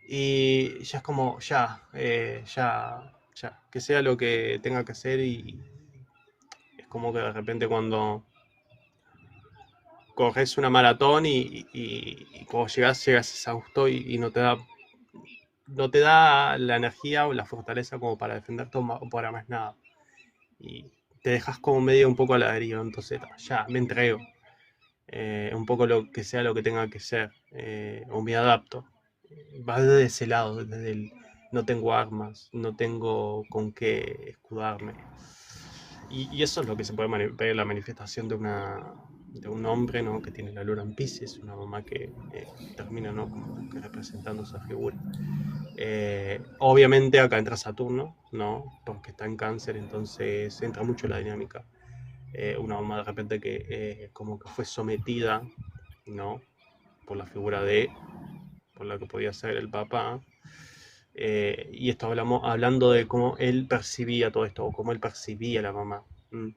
Y ya es como, ya, que sea lo que tenga que hacer y es como que de repente cuando corres una maratón y cuando llegas exhausto y no te da la energía o la fortaleza como para defenderte o para más nada. Y te dejas como medio un poco a la deriva, entonces ya, me entrego. Un poco lo que sea lo que tenga que ser, o me adapto. Va desde ese lado, desde el no tengo armas, no tengo con qué escudarme. Y eso es lo que se puede ver la manifestación de un hombre, ¿no? Que tiene la luna en Pisces, una mamá que termina, ¿no? Como que representando esa figura. Obviamente acá entra Saturno, ¿no? Porque está en Cáncer, entonces entra mucho la dinámica. Una mamá de repente que como que fue sometida, ¿no? Por la figura por la que podía ser el papá. Y esto hablando de cómo él percibía todo esto, o cómo él percibía a la mamá. Mm.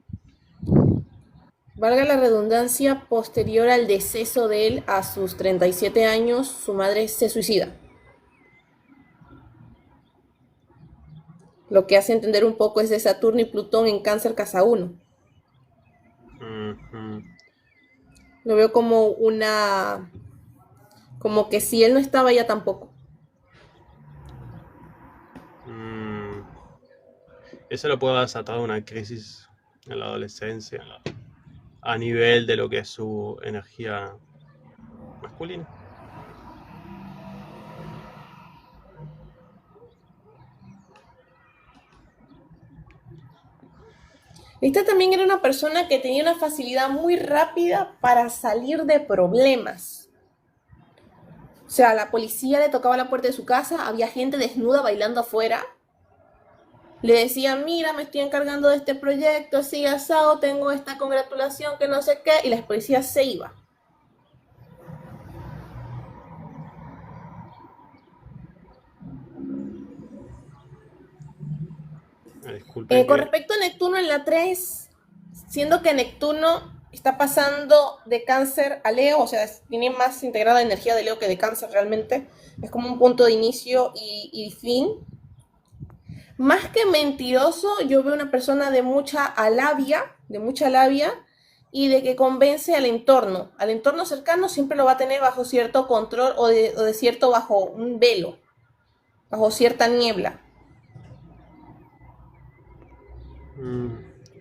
Valga la redundancia, posterior al deceso de él a sus 37 años, su madre se suicida. Lo que hace entender un poco es de Saturno y Plutón en Cáncer casa 1. Mm, Lo veo como como que si él no estaba, ella tampoco. mm. Eso lo puede desatar una crisis en la adolescencia, a nivel de lo que es su energía masculina. Esta también era una persona que tenía una facilidad muy rápida para salir de problemas. O sea, la policía le tocaba la puerta de su casa, había gente desnuda bailando afuera. Le decían, mira, me estoy encargando de este proyecto, así asado, tengo esta congratulación que no sé qué, y la policía se iba. Disculpen Con que respecto a Neptuno en la 3, siendo que Neptuno está pasando de Cáncer a Leo, o sea, tiene más integrada energía de Leo que de Cáncer realmente, es como un punto de inicio y fin. Más que mentiroso, yo veo una persona de mucha labia y de que convence al entorno cercano siempre lo va a tener bajo cierto control o de cierto bajo un velo, bajo cierta niebla.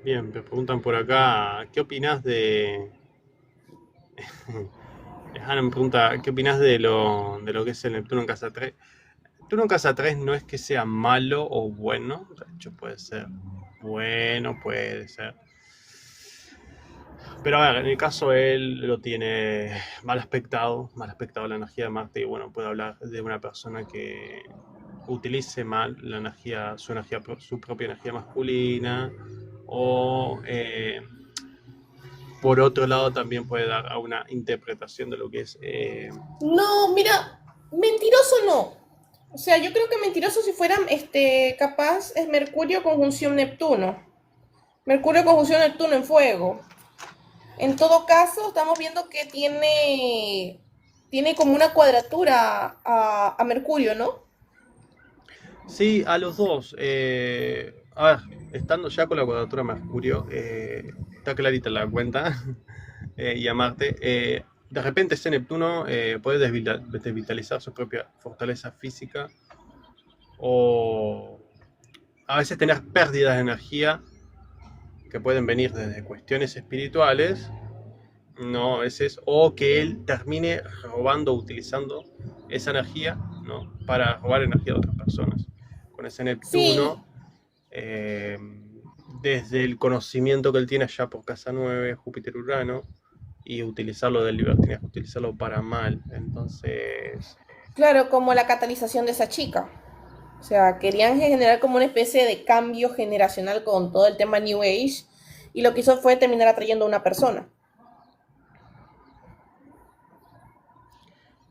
Bien, me preguntan por acá, ¿qué opinás de... Hanna me pregunta, ¿qué opinás de lo que es el Neptuno en casa 3? Neptuno en casa 3 no es que sea malo o bueno, de hecho puede ser bueno, puede ser. Pero a ver, en el caso él lo tiene mal aspectado la energía de Marte y bueno, puede hablar de una persona que utilice mal la energía, su propia energía masculina o por otro lado también puede dar a una interpretación de lo que es No, mira, mentiroso no. O sea, yo creo que mentiroso si fuera capaz es Mercurio conjunción Neptuno. Mercurio conjunción Neptuno en fuego. En todo caso, estamos viendo que tiene como una cuadratura a Mercurio, ¿no? sí, a los dos. A ver, estando ya con la cuadratura Mercurio, está clarita la cuenta. Y a Marte. De repente ese Neptuno puede desvitalizar su propia fortaleza física o a veces tener pérdidas de energía que pueden venir desde cuestiones espirituales, no, ese es, o que él termine robando, utilizando esa energía, ¿no? Para robar energía de otras personas. Con ese Sí, Neptuno, eh, desde el conocimiento que él tiene allá por casa 9 Júpiter-Urano, y utilizarlo del libertinaje, utilizarlo para mal. Entonces, claro, como la catalización de esa chica. O sea, querían generar como una especie de cambio generacional con todo el tema New Age y lo que hizo fue terminar atrayendo a una persona.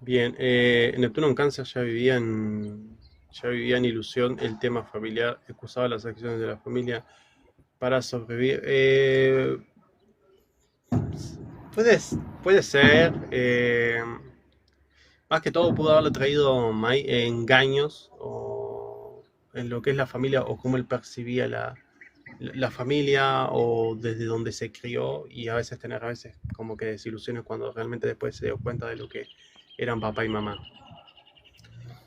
bien, Neptuno en Cáncer ya vivía en ilusión el tema familiar, excusaba las acciones de la familia para sobrevivir. Puede, puede ser, más que todo pudo haberle traído engaños o en lo que es la familia o cómo él percibía la familia o desde donde se crió y a veces tener a veces como que desilusiones cuando realmente después se dio cuenta de lo que eran papá y mamá.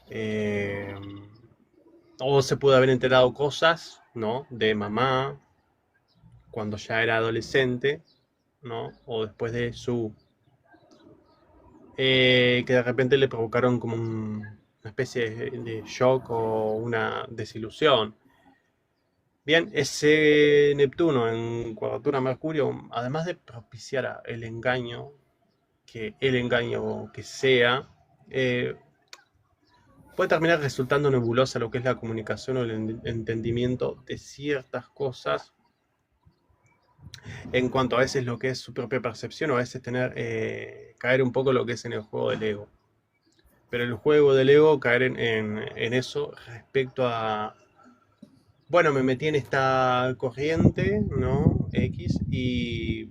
Eh, o se pudo haber enterado cosas, ¿no? De mamá cuando ya era adolescente, ¿no? O después de que de repente le provocaron como una especie de shock o una desilusión. Bien, ese Neptuno en cuadratura Mercurio, además de propiciar el engaño que sea, eh, puede terminar resultando nebulosa lo que es la comunicación o el entendimiento de ciertas cosas en cuanto a veces lo que es su propia percepción o a veces caer un poco lo que es en el juego del ego. Pero el juego del ego, caer en eso respecto a, bueno, me metí en esta corriente, ¿no? X, y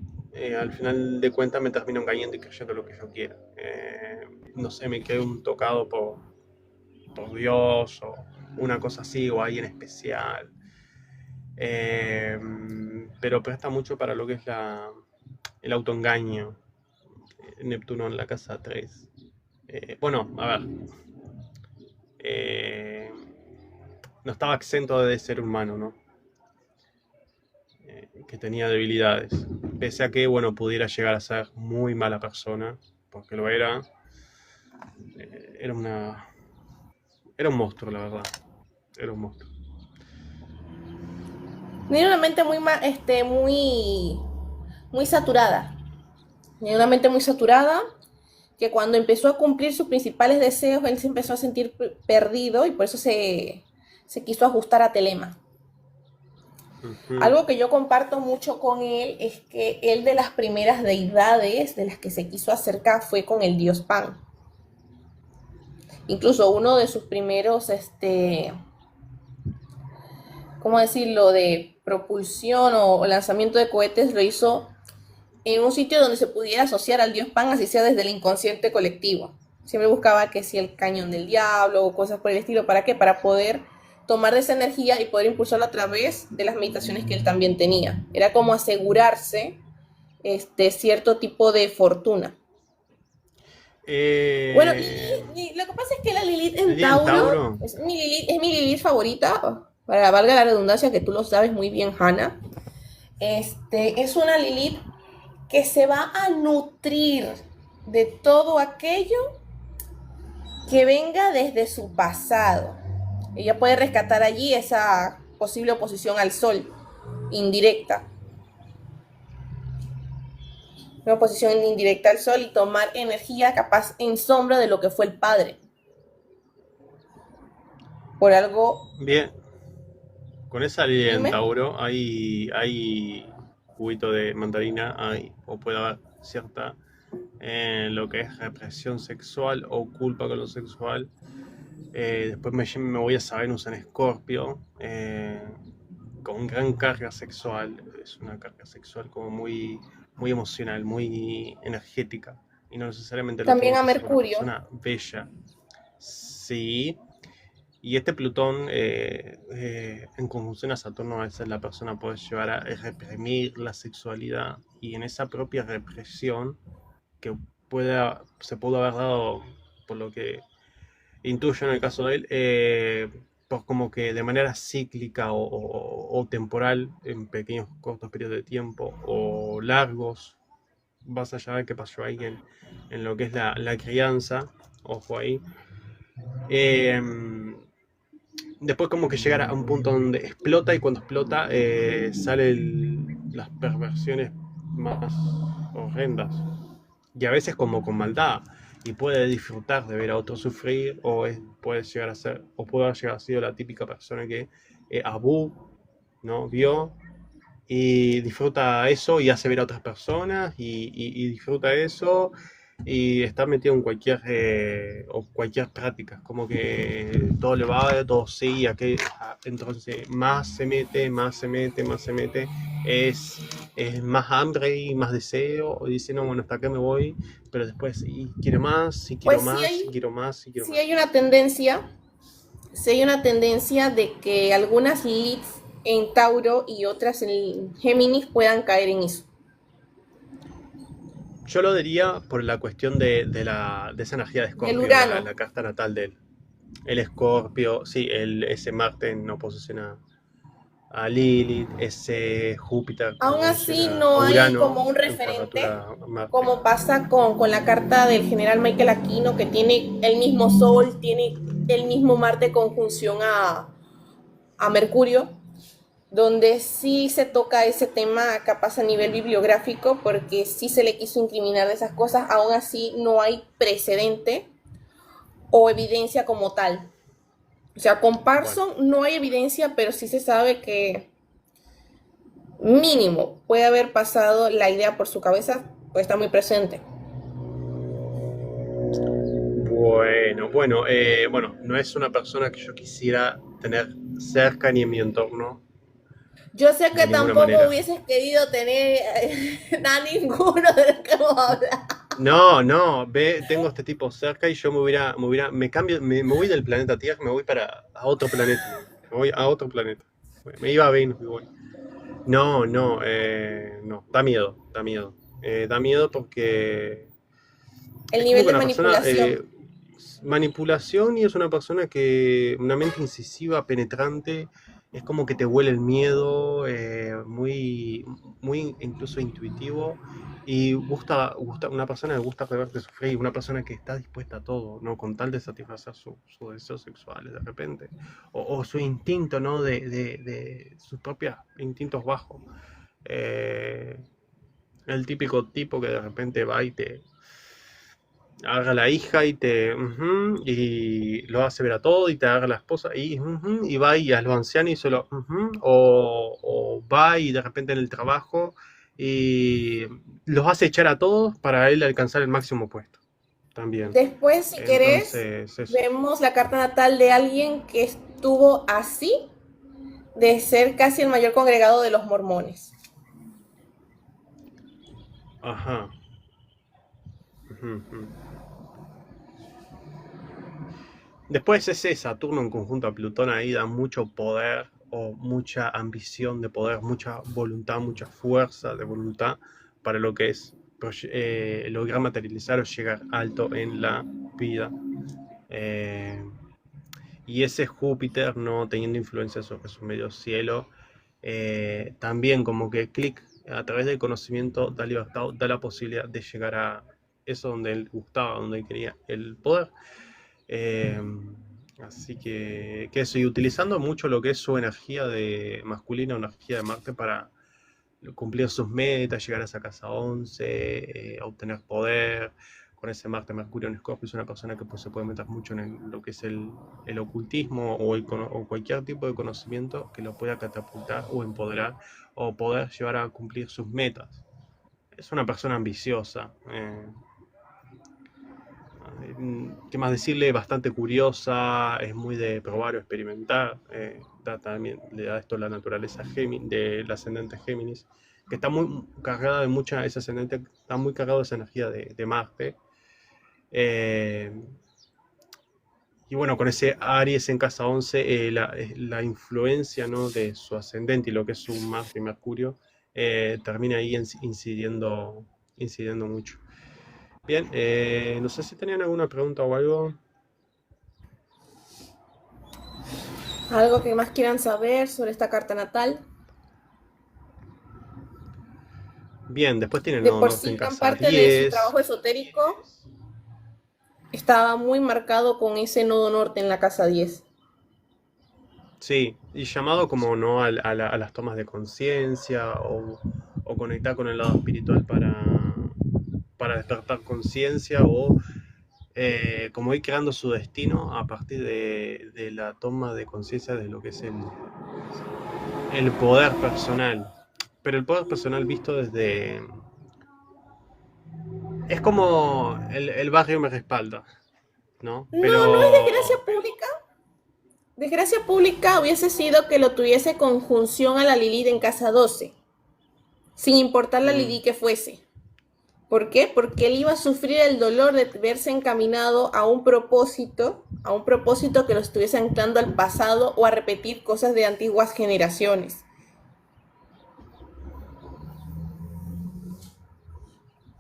al final de cuentas me termino engañando y creyendo lo que yo quiero. No sé, me quedé un tocado por Dios o una cosa así, o alguien especial. Eh, pero presta mucho para lo que es el autoengaño. Neptuno en la casa 3. Bueno, a ver. eh, no estaba exento de ser humano, ¿no? Que tenía debilidades. Pese a que, bueno, pudiera llegar a ser muy mala persona, porque lo era. Era una. Era un monstruo, la verdad. Era un monstruo. Tiene una mente muy saturada. Tiene una mente muy saturada que cuando empezó a cumplir sus principales deseos, él se empezó a sentir perdido y por eso se quiso ajustar a Telema. Ujú. Algo que yo comparto mucho con él es que él de las primeras deidades de las que se quiso acercar fue con el dios Pan. Incluso uno de sus primeros, ¿cómo decirlo?, de propulsión o lanzamiento de cohetes lo hizo en un sitio donde se pudiera asociar al dios Pan, así sea desde el inconsciente colectivo. Siempre buscaba que si el cañón del diablo o cosas por el estilo. ¿Para qué? Para poder tomar de esa energía y poder impulsarlo a través de las meditaciones que él también tenía. Era como asegurarse cierto tipo de fortuna. Bueno, Eh, y lo que pasa es que la Lilith en Lili en Tauro Tauro. es mi Lilith favorita, para valga la redundancia, que tú lo sabes muy bien, Hannah. Es una Lilith que se va a nutrir de todo aquello que venga desde su pasado. Ella puede rescatar allí esa posible oposición al Sol, indirecta. Una oposición indirecta al Sol y tomar energía capaz en sombra de lo que fue el padre. Por algo, Bien, con esa línea en dime. Tauro hay juguito de mandarina, o puede haber cierta lo que es represión sexual o culpa con lo sexual. Después me voy a Venus en Escorpio, con gran carga sexual. Es una carga sexual como muy emocional, muy energética. Y no necesariamente lo También tiene a que ser una Mercurio. persona bella. Sí. Y este Plutón, en conjunción a Saturno, a veces la persona puede llevar a reprimir la sexualidad. Y en esa propia represión que se pudo haber dado, por lo que intuyo en el caso de él, pues como que de manera cíclica o temporal, en pequeños cortos periodos de tiempo, o largos, más allá de qué pasó ahí en lo que es la crianza, ojo ahí. Eh, Después como que llegar a un punto donde explota, y cuando explota salen las perversiones más horrendas, y a veces como con maldad, y puede disfrutar de ver a otro sufrir, puede llegar a ser, o puede haber llegado a ser la típica persona que Abu, ¿no? Vio y disfruta eso y hace ver a otras personas, y disfruta eso, y está metido en cualquier práctica, como que todo le va, todo sí, entonces más se mete, más se mete, más se mete, es más hambre y más deseo, y dice, no, bueno, hasta acá me voy, pero después y quiero más, y quiero Pues más, y quiero más, y quiero sí más. hay una tendencia, sí hay una tendencia de que algunas leads en Tauro y otras en Géminis puedan caer en eso. Yo lo diría por la cuestión de esa energía de Del Escorpio, Urano. la carta natal de él. El Escorpio, sí, ese Marte en oposición a Lilith, ese Júpiter en Aún oposición así a no hay Urano, como un en referente, cuadratura a Marte. como pasa con la carta del general Michael Aquino, que tiene el mismo Sol, tiene el mismo Marte conjunción a Mercurio, donde sí se toca ese tema capaz a nivel bibliográfico, porque sí se le quiso incriminar de esas cosas, aún así no hay precedente o evidencia como tal. O sea, con Bueno, Parson no hay evidencia, pero sí se sabe que mínimo puede haber pasado la idea por su cabeza, pues está muy presente. bueno, no es una persona que yo quisiera tener cerca ni en mi entorno, Yo sé que de ninguna tampoco manera. hubieses querido tener a ninguno de los que hemos hablado. No, no, tengo este tipo cerca, y yo me cambio, me voy del planeta Tierra, me voy a otro planeta, me voy a otro planeta. Me iba a Venus y voy. No, no, no, da miedo, da miedo. Da miedo porque El es como nivel que de una persona, manipulación. manipulación, y es una persona una mente incisiva, penetrante, es como que te huele el miedo, muy incluso intuitivo, y una persona que gusta verte sufrir, una persona que está dispuesta a todo, ¿no? Con tal de satisfacer sus deseos sexuales de repente, o su instinto, ¿no? De sus propios instintos bajos. Eh, el típico tipo que de repente va y te agarra la hija y lo hace ver a todo, y te agarra la esposa y va y a los ancianos y solo o va y de repente en el trabajo y los hace echar a todos para él alcanzar el máximo puesto también. Después, si querés, Entonces, eso. vemos la carta natal de alguien que estuvo así de ser casi el mayor congregado de los mormones. Ajá. Ujú, ujú. Después ese Saturno en conjunto a Plutón ahí da mucho poder, o mucha ambición de poder, mucha voluntad, mucha fuerza de voluntad para lo que es lograr materializar o llegar alto en la vida. Eh, y ese Júpiter no teniendo influencia sobre su medio cielo, También como que clic a través del conocimiento da libertad, da la posibilidad de llegar a eso donde él gustaba, donde él quería el poder. Eh, Así que eso, y utilizando mucho lo que es su energía de masculina, energía de Marte para cumplir sus metas, llegar a esa casa 11, obtener poder. Con ese Marte, Mercurio en Escorpio es una persona que pues, se puede meter mucho en lo que es el ocultismo o cualquier tipo de conocimiento que lo pueda catapultar o empoderar o poder llevar a cumplir sus metas. Es una persona ambiciosa. ¿Qué más decirle? Bastante curiosa, es muy de probar o experimentar. También le da esto la naturaleza del ascendente Géminis, que está muy cargada de mucha, ese ascendente está muy cargado de esa energía de Marte. Eh, y bueno, con ese Aries en casa 11, la influencia, ¿no?, de su ascendente y lo que es su Marte y Mercurio, termina ahí incidiendo mucho. Bien, no sé si tenían alguna pregunta o algo. ¿Algo que más quieran saber sobre esta carta natal? Bien, después tiene De Nodo por Norte en sí, gran casa parte de su 10. trabajo esotérico estaba muy marcado con ese nodo norte en la casa 10. Sí, y llamado como no a las tomas de conciencia o conectar con el lado espiritual para despertar conciencia o como ir creando su destino a partir de la toma de conciencia de lo que es el poder personal. Pero el poder personal visto desde... Es como el barrio me respalda, ¿no? No, no es desgracia Pero... pública. Desgracia pública hubiese sido que lo tuviese conjunción a la Lilith en casa 12, sin importar la mm, Lilith que fuese. ¿Por qué? Porque él iba a sufrir el dolor de verse encaminado a un propósito que lo estuviese anclando al pasado o a repetir cosas de antiguas generaciones.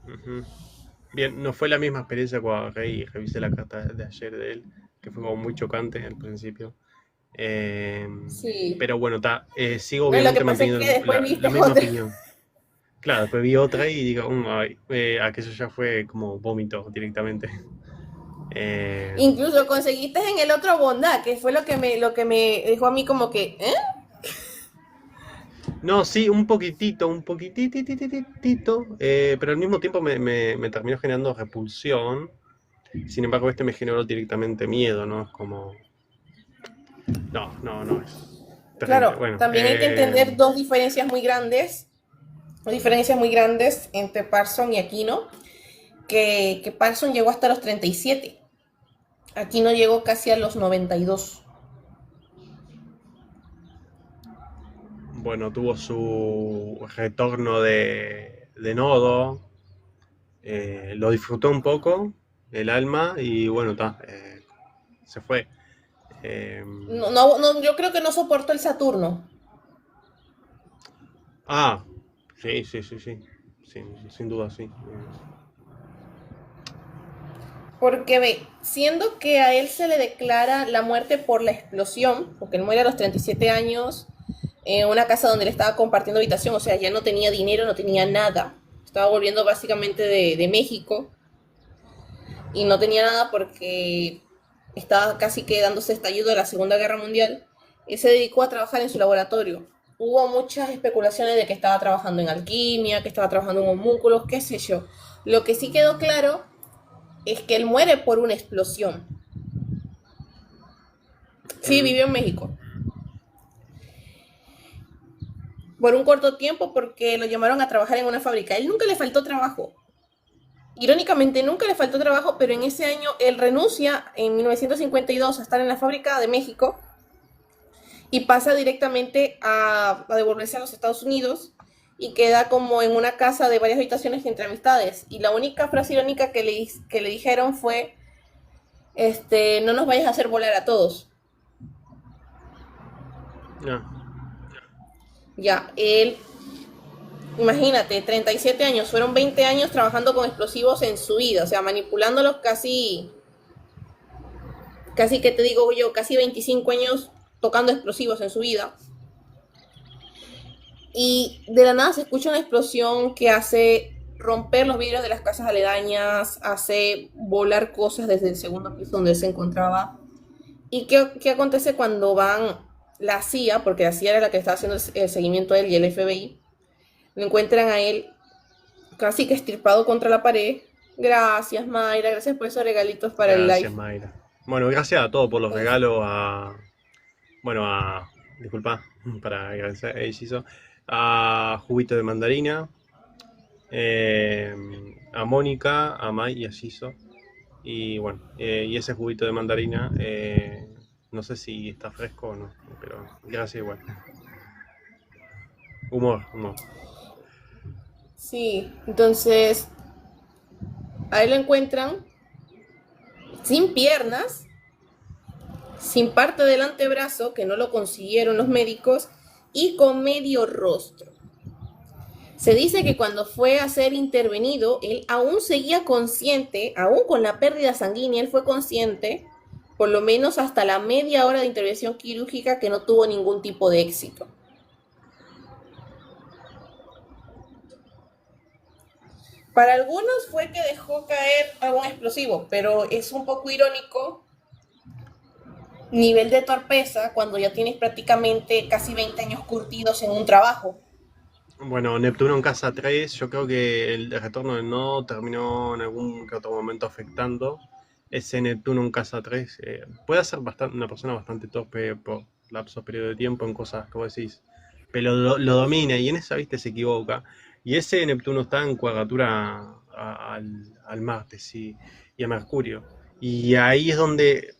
ujú. Bien, no fue la misma experiencia cuando revisé la carta de ayer de él, que fue como muy chocante al principio. Eh, Sí. pero bueno, sigo No, lo que obviamente pasa es que manteniendo después viste la misma otra. opinión. Claro, después vi otra y digo, ay, aquello ya fue como vómito directamente. Eh, Incluso conseguiste en el otro bondad, que fue lo que me dejó a mí como que, ¿eh? no, sí, un poquititititito, pero al mismo tiempo me terminó generando repulsión. Sin embargo, este me generó directamente miedo, ¿no? Es como, no, no, no, es terrible. Claro, Bueno, también hay que entender dos diferencias muy grandes entre Parson y Aquino, que Parson llegó hasta los 37, Aquino llegó casi a los 92. bueno, tuvo su retorno de nodo, lo disfrutó un poco, el alma, y bueno, se fue. Eh, No, no, no, yo creo que no soportó el Saturno, ah, sí, sí, sí, sí, sin duda, sí. porque ve, siendo que a él se le declara la muerte por la explosión, porque él muere a los 37 años en una casa donde él estaba compartiendo habitación, o sea, ya no tenía dinero, no tenía nada, estaba volviendo básicamente de México y no tenía nada porque estaba casi que dándose estallido de la Segunda Guerra Mundial, y se dedicó a trabajar en su laboratorio. Hubo muchas especulaciones de que estaba trabajando en alquimia, que estaba trabajando en homúnculos, qué sé yo. Lo que sí quedó claro es que él muere por una explosión. Sí, Mm, vivió en México. Por un corto tiempo porque lo llamaron a trabajar en una fábrica. A él nunca le faltó trabajo. Irónicamente, nunca le faltó trabajo, pero en ese año él renuncia en 1952 a estar en la fábrica de México y pasa directamente a devolverse a los Estados Unidos y queda como en una casa de varias habitaciones entre amistades. Y la única frase irónica que le dijeron fue, no nos vayas a hacer volar a todos. no, Ya, él, imagínate, 37 años, fueron 20 años trabajando con explosivos en su vida, o sea, manipulándolos casi que te digo yo, casi 25 años tocando explosivos en su vida. y de la nada se escucha una explosión que hace romper los vidrios de las casas aledañas, hace volar cosas desde el segundo piso donde él se encontraba. ¿Y qué acontece cuando van la CIA, porque la CIA era la que estaba haciendo el seguimiento a él y el FBI, lo encuentran a él casi que estirpado contra la pared? Gracias, Mayra, gracias por esos regalitos para el live. Gracias, Mayra. Bueno, gracias a todos por los Es- regalos, bueno, disculpa, para agradecer, hizo, a Juguito de Mandarina, eh, a Mónica, a Mai y a Shizo. Y bueno, y ese juguito de mandarina, no sé si está fresco o no, pero gracias igual. Humor, humor. Sí, entonces a él lo encuentran sin piernas, sin parte del antebrazo, que no lo consiguieron los médicos, y con medio rostro. Se dice que cuando fue a ser intervenido, él aún seguía consciente, aún con la pérdida sanguínea, él fue consciente, por lo menos hasta la media hora de intervención quirúrgica, que no tuvo ningún tipo de éxito. Para algunos fue que dejó caer algún explosivo, pero es un poco irónico nivel de torpeza cuando ya tienes prácticamente casi 20 años curtidos en un trabajo. Bueno, Neptuno en casa 3, yo creo que el retorno del nodo terminó en algún que otro momento afectando. Ese Neptuno en casa 3 puede ser una persona bastante torpe por lapso periodo de tiempo en cosas que vos decís, pero lo domina y en esa, viste, se equivoca. Y ese Neptuno está en cuadratura al Marte, sí, y a Mercurio. Y ahí es donde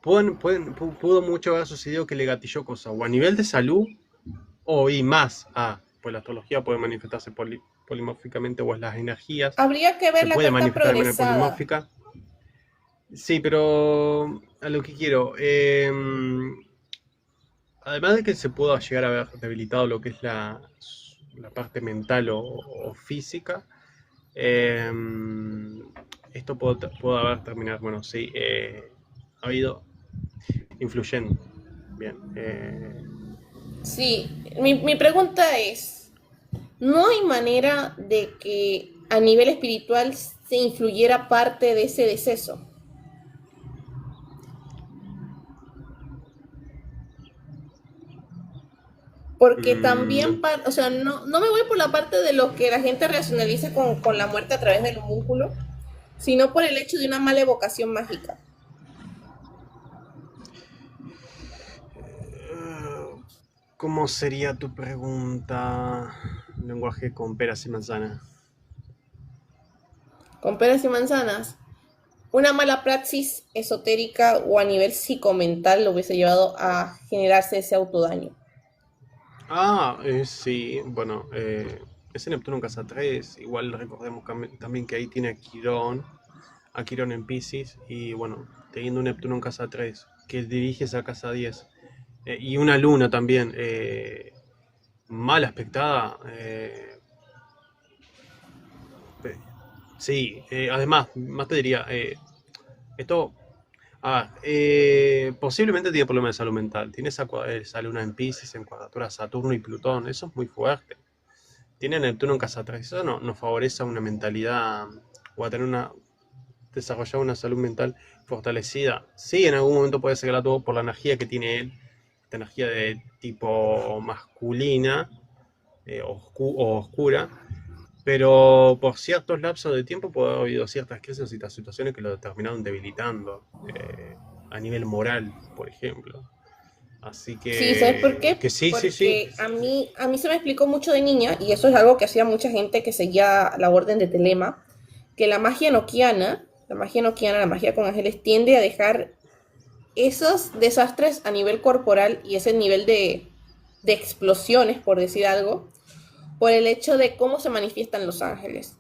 pudo mucho haber sucedido que le gatilló cosas, o a nivel de salud, o y más a, pues la astrología puede manifestarse polimórficamente, o es las energías, Habría que ver se la puede carta manifestar de manera progresada. polimórfica. Sí, pero a lo que quiero, además de que se pueda llegar a ver debilitado lo que es la parte mental o física, eh, esto puede haber terminado, bueno, sí, ha habido influyendo. Bien. Sí, mi pregunta es, ¿no hay manera de que a nivel espiritual se influyera parte de ese deceso? Porque No. también, o sea, no me voy por la parte de lo que la gente racionaliza con la muerte a través del homúnculo, sino por el hecho de una mala evocación mágica. ¿Cómo sería tu pregunta? Lenguaje con peras y manzanas. Con peras y manzanas, una mala praxis esotérica o a nivel psicomental lo hubiese llevado a generarse ese autodaño. Sí, bueno, ese Neptuno en casa 3, igual recordemos también que ahí tiene a Quirón en Pisces, y bueno, teniendo un Neptuno en casa 3, que dirige esa casa 10, y una luna también mal aspectada, sí, además, más te diría, esto, posiblemente tiene problemas de salud mental. Tiene esa luna en Pisces, en cuadratura Saturno y Plutón. Eso es muy fuerte. Tiene Neptuno en casa 3. Eso no, nos favorece a una mentalidad o a tener desarrollar una salud mental fortalecida. Sí, en algún momento puede ser graduado por la energía que tiene él, esta energía de tipo masculina o oscura, pero por ciertos lapsos de tiempo puede haber habido ciertas crisis o ciertas situaciones que lo terminaron debilitando a nivel moral, por ejemplo. Así Sí, ¿sabes por qué? que sí, sí, sí. Porque a mí se me explicó mucho de niña, y eso es algo que hacía mucha gente que seguía la orden de Telema, que la magia con ángeles, tiende a dejar esos desastres a nivel corporal y ese nivel de explosiones, por decir algo, por el hecho de cómo se manifiestan los ángeles.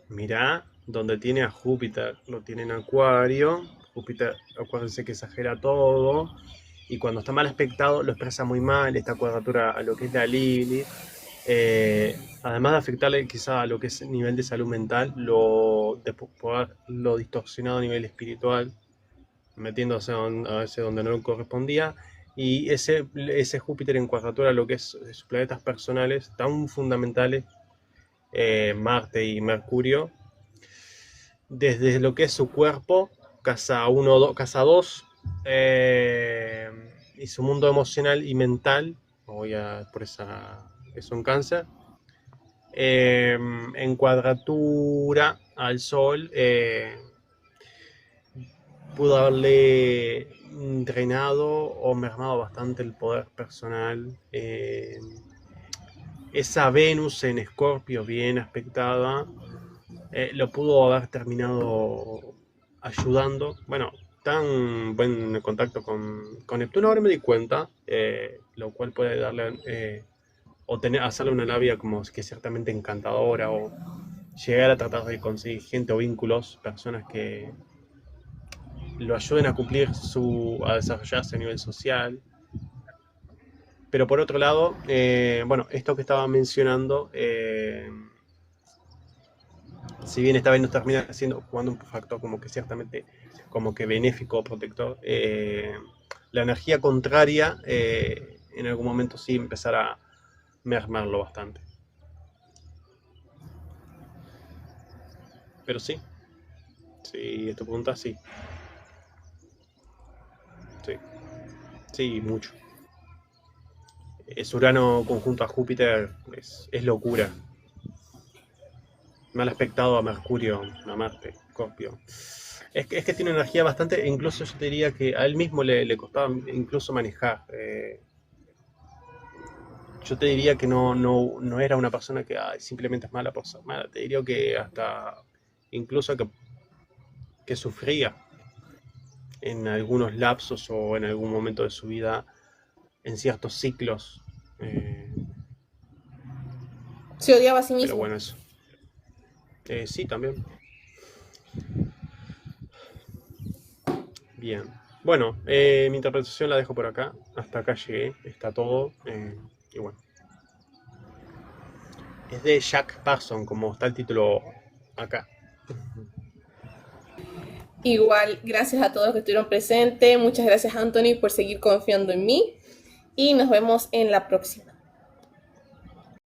Mirá, donde tiene a Júpiter, lo tiene en Acuario. Júpiter, acuérdense que exagera todo. Y cuando está mal aspectado, lo expresa muy mal, esta cuadratura a lo que es la Lilith. Además de afectarle quizá a lo que es el nivel de salud mental, lo distorsionado a nivel espiritual, metiéndose a veces donde no correspondía. Y ese Júpiter en cuadratura, lo que es sus planetas personales, tan fundamentales, Marte y Mercurio, desde lo que es su cuerpo, casa 1, casa 2, y su mundo emocional y mental, voy a por eso en cáncer, en cuadratura al Sol, pudo haberle drenado o mermado bastante el poder personal. Esa Venus en Escorpio bien aspectada, lo pudo haber terminado ayudando. Bueno, tan buen contacto con Neptuno, ahora me di cuenta, lo cual puede darle hacerle una labia como que ciertamente encantadora, o llegar a tratar de conseguir gente o vínculos, personas que lo ayuden a a desarrollarse a nivel social. Pero por otro lado, bueno, esto que estaba mencionando, si bien esta vez nos termina jugando un factor como que ciertamente como que benéfico o protector, la energía contraria en algún momento sí empezará a mermarlo bastante. Pero sí, sí, tu pregunta sí, sí, sí, mucho. Es Urano conjunto a Júpiter, es locura. Mal aspectado a Mercurio, a Marte, Scorpio. Es que tiene energía bastante, incluso yo te diría que a él mismo le costaba incluso manejar. Yo te diría que no era una persona que simplemente es mala por ser mala. Te diría que hasta incluso que sufría en algunos lapsos o en algún momento de su vida, en ciertos ciclos. eh, Se odiaba a sí pero mismo. bueno, eso. Sí, también. Bien. Bueno, mi interpretación la dejo por acá. Hasta acá llegué. Está todo. Y bueno. Es de Jack Parson, como está el título acá. Igual, gracias a todos que estuvieron presentes. Muchas gracias, Anthony, por seguir confiando en mí. Y nos vemos en la próxima.